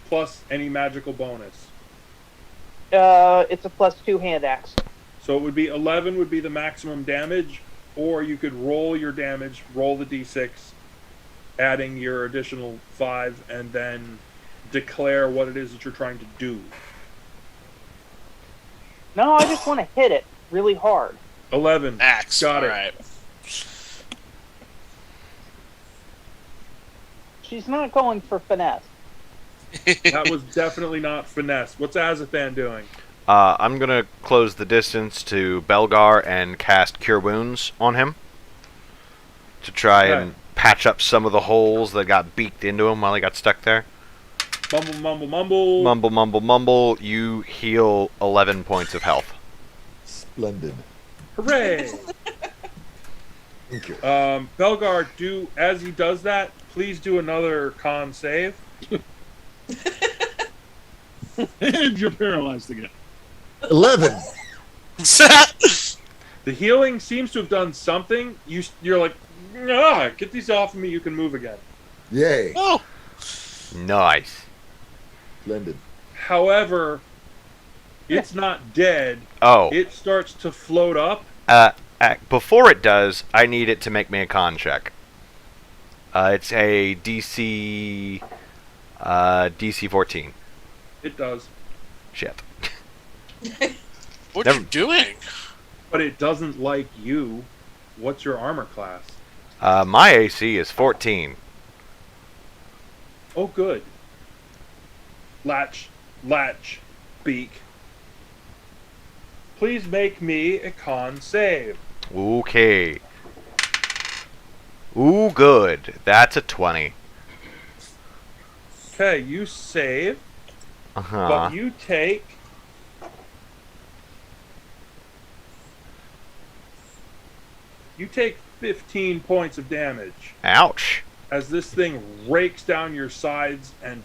plus any magical bonus. It's a plus 2 hand axe. So it would be 11 would be the maximum damage, or you could roll your damage, roll the D6, adding your additional 5, and then declare what it is that you're trying to do. No, I just want to hit it really hard. 11. Axe. Got it. Alright. She's not going for finesse. That was definitely not finesse. What's Azathan doing? I'm gonna close the distance to Belgar and cast Cure Wounds on him to try and patch up some of the holes that got beaked into him while he got stuck there. Mumble, mumble, mumble. Mumble, mumble, mumble. You heal 11 points of health. Splendid. Hooray! Thank you. Belgar, as he does that, please do another con save. And you're paralyzed again. 11. The healing seems to have done something. You're like, get these off of me. You can move again. Yay. Oh, Nice. Splendid. However, it's not dead. Oh, It starts to float up. before it does, I need it to make me a con check. It's a DC 14. It does. Shit. what Never- you doing? But it doesn't like you. What's your armor class? My AC is 14. Oh, good. Latch, beak. Please make me a con save. Okay. Ooh, good. That's a 20. Okay, you save, Uh-huh. but you take... You take 15 points of damage Ouch. as this thing rakes down your sides and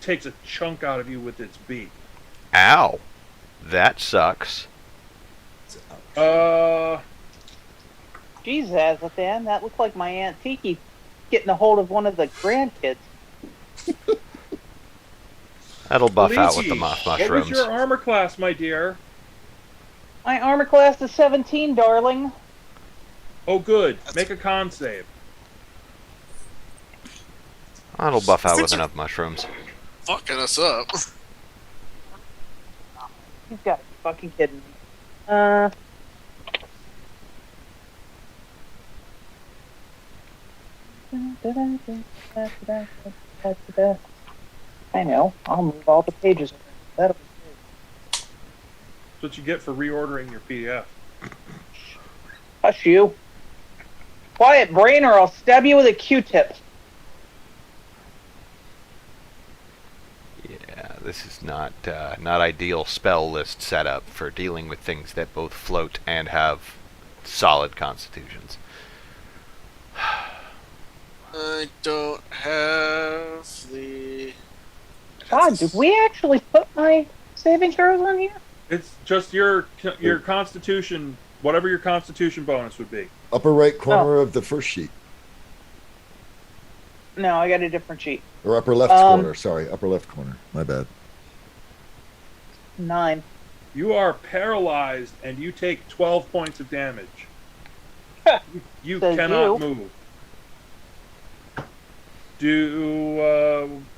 takes a chunk out of you with its beak. Ow. That sucks. Uh, Jesus, Azathan, that looked like my Aunt Tiki getting a hold of one of the grandkids. That'll buff out with the Felici, moth what was mushrooms. your armor class, my dear? My armor class is 17, darling. Oh, good. Make a con save. That'll buff out with enough mushrooms. Fucking us up. You've got to be fucking kidding me. I know. I'll move all the pages. That'll be good. That's what you get for reordering your PDF. Hush you. Quiet, brain, or I'll stab you with a Q-tip. Yeah, this is not ideal spell list setup for dealing with things that both float and have solid constitutions. I don't have the. God, did we actually put my saving throws on here? It's just your constitution, whatever your constitution bonus would be. Upper right corner of the first sheet. No, I got a different sheet. Or upper left corner. Sorry, upper left corner. My bad. 9. You are paralyzed and you take 12 points of damage. You Says cannot you. move.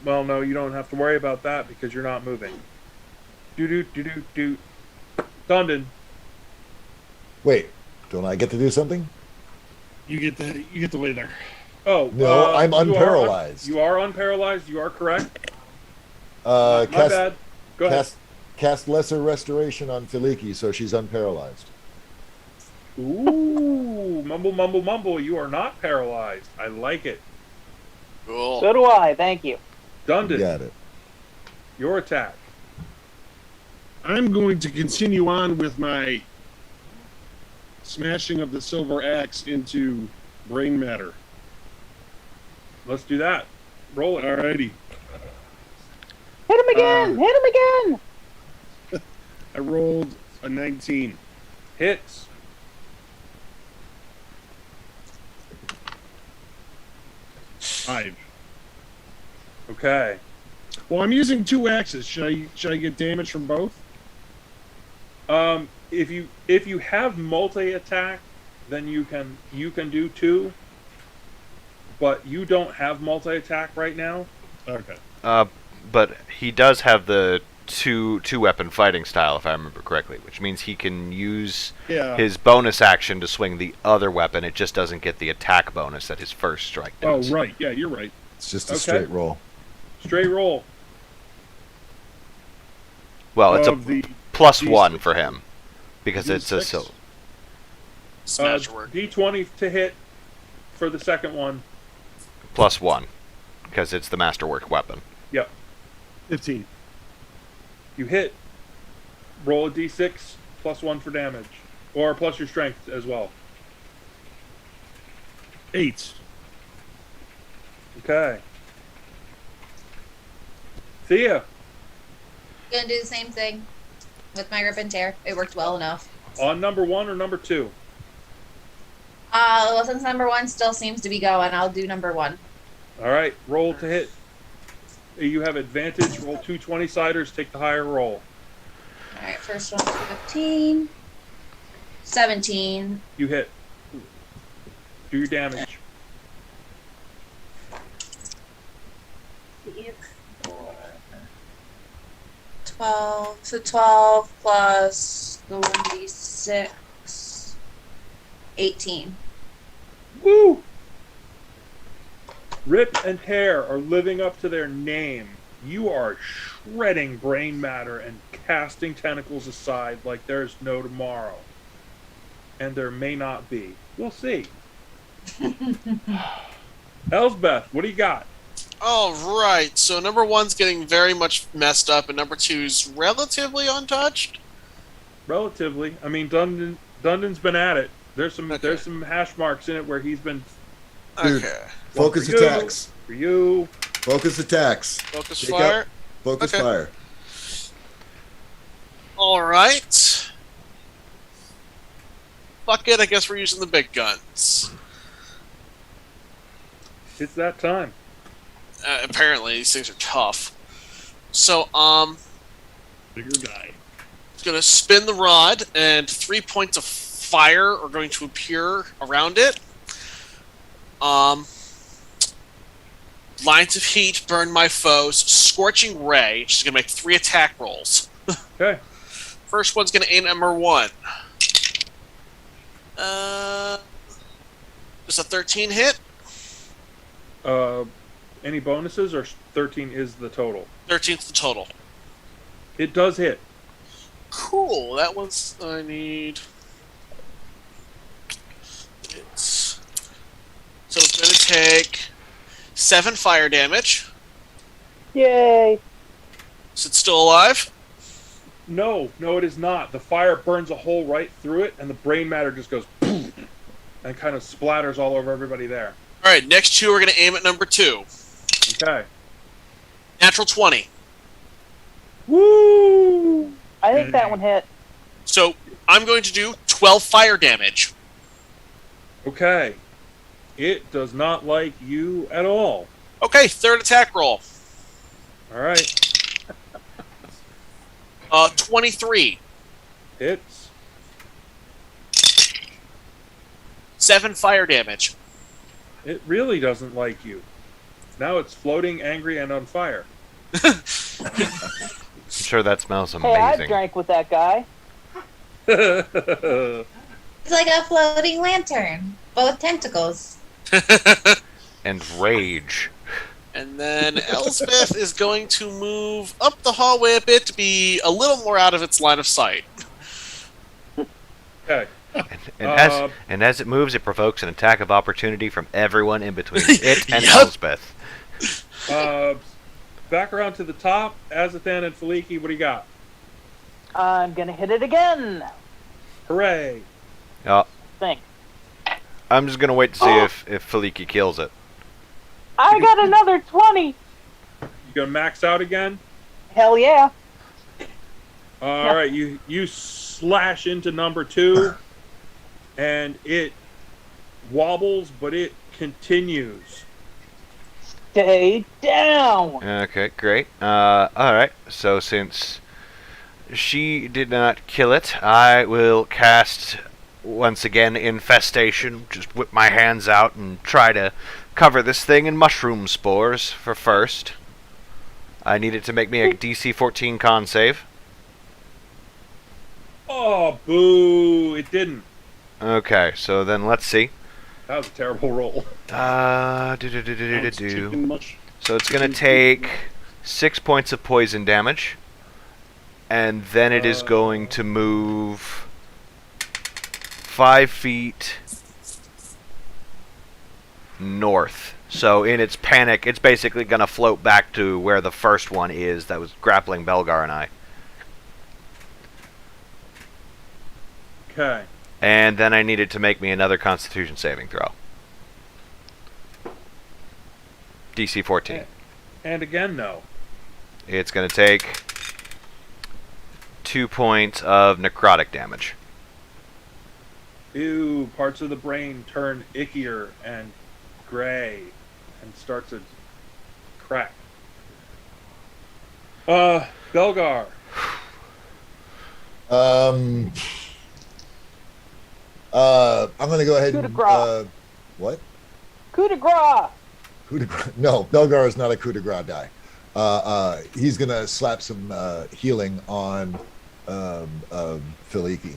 Well, no, you don't have to worry about that because you're not moving. Do. Dundon. Wait, don't I get to do something? You get the way there. Oh, No, I'm unparalyzed. You are unparalyzed. You are correct. Uh, My bad. Go ahead. Cast lesser restoration on Filiki, so she's unparalyzed. Ooh, mumble. You are not paralyzed. I like it. Cool. So do I, thank you. Dundon, Got it. your attack. I'm going to continue on with my smashing of the silver axe into brain matter. Let's do that. Roll it. Alrighty. Hit him again! Hit him again! I rolled a 19. Hits. Five. Okay. Well, I'm using 2 axes. Should I get damage from both? If you have multi attack, then you can do 2. But you don't have multi attack right now. Okay. But he does have the two weapon fighting style, if I remember correctly, which means he can use Yeah. his bonus action to swing the other weapon. It just doesn't get the attack bonus that his first strike Oh, does. right. Yeah, you're right. It's just a Okay. straight roll. Straight roll. Well, it's Of a the +1 D6. for him because it's a D6? sil- Smash work. D20 to hit for the second one. +1 because it's the masterwork weapon. Yep. 15. You hit. Roll a D6 +1 for damage, or plus your strength as well. 8. Okay. Thea. Gonna do the same thing with my rip and tear. It worked well enough. On number 1 or number 2? Well, since number 1 still seems to be going, I'll do number 1. All right, roll to hit. You have advantage. Roll 2 20-siders. Take the higher roll. All right, first one's 15. 17. You hit. Do your damage. 12. So 12 plus the 1d6. 18. Woo! Rip and Tear are living up to their name. You are shredding brain matter and casting tentacles aside like there's no tomorrow. And there may not be. We'll see. Elsbeth, what do you got? All right. So number 1's getting very much messed up, and number 2's relatively untouched. Relatively. I mean, Dundon's been at it. There's some Okay. there's some hash marks in it where he's been. Dude. Okay. Focus For you, attacks. For you. Focus attacks. Focus Take fire. out- Focus Okay. fire. All right. Fuck it. I guess we're using the big guns. It's that time. Apparently, these things are tough. So, Bigger die. gonna spin the rod, and 3 points of fire are going to appear around it. Lines of heat burn my foes. Scorching ray. She's gonna make 3 attack rolls. Okay. First one's gonna aim at number 1. Does a 13 hit? Any bonuses or 13 is the total? 13's the total. It does hit. Cool. That one's I need. So it's gonna take 7 fire damage. Yay! Is it still alive? No, it is not. The fire burns a hole right through it, and the brain matter just goes boom, and kind of splatters all over everybody there. All right. Next 2 are gonna aim at number 2. Okay. Natural 20. Woo! I think that one hit. So I'm going to do 12 fire damage. Okay. It does not like you at all. Okay. Third attack roll. All right. 23. Hits. 7 fire damage. It really doesn't like you. Now it's floating, angry, and on fire. I'm sure that smells Hey, I amazing. drank with that guy. It's like a floating lantern, but with tentacles. And rage. And then Elspeth is going to move up the hallway a bit to be a little more out of its line of sight. Okay. And as it moves, it provokes an attack of opportunity from everyone in between it and Yup. Elspeth. Back around to the top. Azathan and Faliki, what do you got? I'm gonna hit it again. Hooray. Think. I'm just gonna wait to see if Faliki kills it. I got another 20. You gonna max out again? Hell yeah. All right. You slash into number 2, and it wobbles, but it continues. Stay down. Okay, great. Alright, so since she did not kill it, I will cast, once again, Infestation. Just whip my hands out and try to cover this thing in mushroom spores for first. I need it to make me a DC 14 con save. Oh, boo! It didn't. Okay, so then let's see. That was a terrible roll. Chicken mush. So it's going to take 6 points of poison damage. And then it is going to move 5 feet north. So in its panic, it's basically going to float back to where the first one is that was grappling Belgar and I. Okay. And then I needed to make me another Constitution saving throw. DC 14. And again, no. It's going to take 2 points of necrotic damage. Ew, parts of the brain turn ickier and gray and start to crack. Belgar. I'm gonna go ahead Coup de and grace. what? Coup de grace. Coup de grace? No, Belgar is not a coup de grace die. He's gonna slap some healing on Filiki,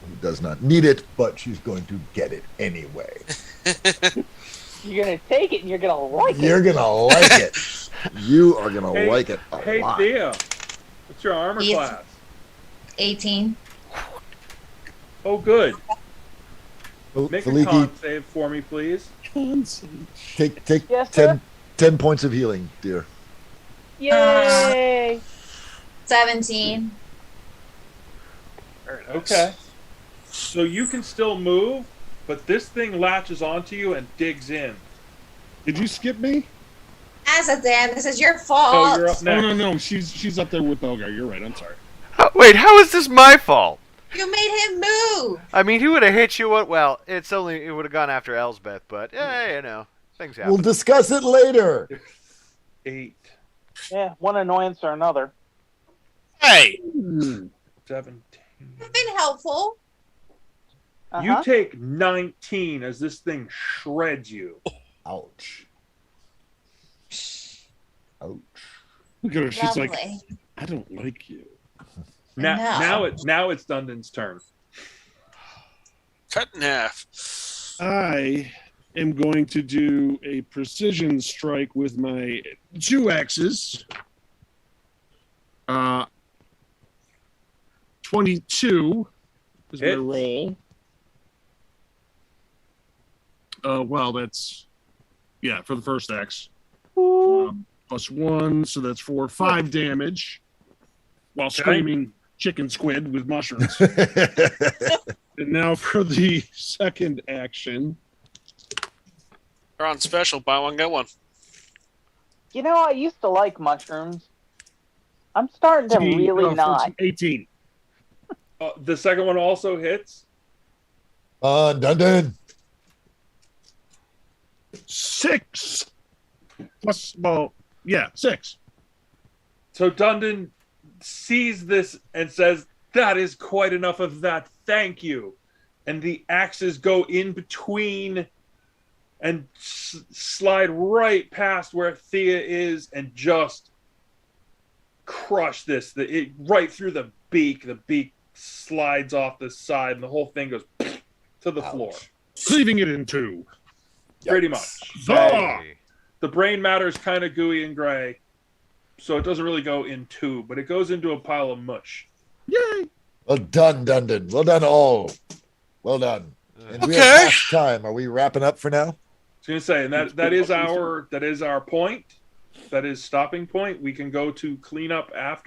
who does not need it, but she's going to get it anyway. You're gonna take it and you're gonna like You're it. gonna like it. You are gonna like it a Hey, lot. Thea. What's your armor He's- class? 18. Oh, good. Make a Filiki, con save for me, please. take Yes, 10, sir. 10 points of healing, dear. Yay! 17. Okay. So you can still move, but this thing latches onto you and digs in. Did you skip me? As a Dan, this is your Oh, fault. you're up No, next. no. She's up there with Belgar. You're right. I'm sorry. Wait, how is this my fault? You made him move. I mean, he would have hit you. Well, it would have gone after Elsbeth, but things happen. We'll discuss it later. 8, Yeah, one annoyance or another. Hey, 17. You've been helpful. You Uh-huh. take 19 as this thing shreds you. Ouch. Ouch. Look at her. She's Lovely. like, I don't like you. Now it's Dundon's turn. cut in half. I am going to do a precision strike with my 2 axes. 22 is my Hits. roll. Well, that's for the first axe. +1, so that's 5 damage. While screaming chicken squid with mushrooms. And now for the second action. They're on special. Buy one, get one. You know, I used to like mushrooms. I'm starting to really not. 18. The second one also hits. Dundon. 6 plus 6. So Dundon sees this and says, "That is quite enough of that. Thank you." And the axes go in between and slide right past where Thea is and just crush this. Right through the beak. The beak slides off the side and the whole thing goes to the floor. Cleaving it in 2. Pretty much. Hey. The brain matter is kind of gooey and gray, so it doesn't really go in 2, but it goes into a pile of mush. Yay! Well done, Dundon. Well done, all. Well done. And we Okay. have past time. Are we wrapping up for now? I was going to say, and that is our point. That is stopping point. We can go to clean up after.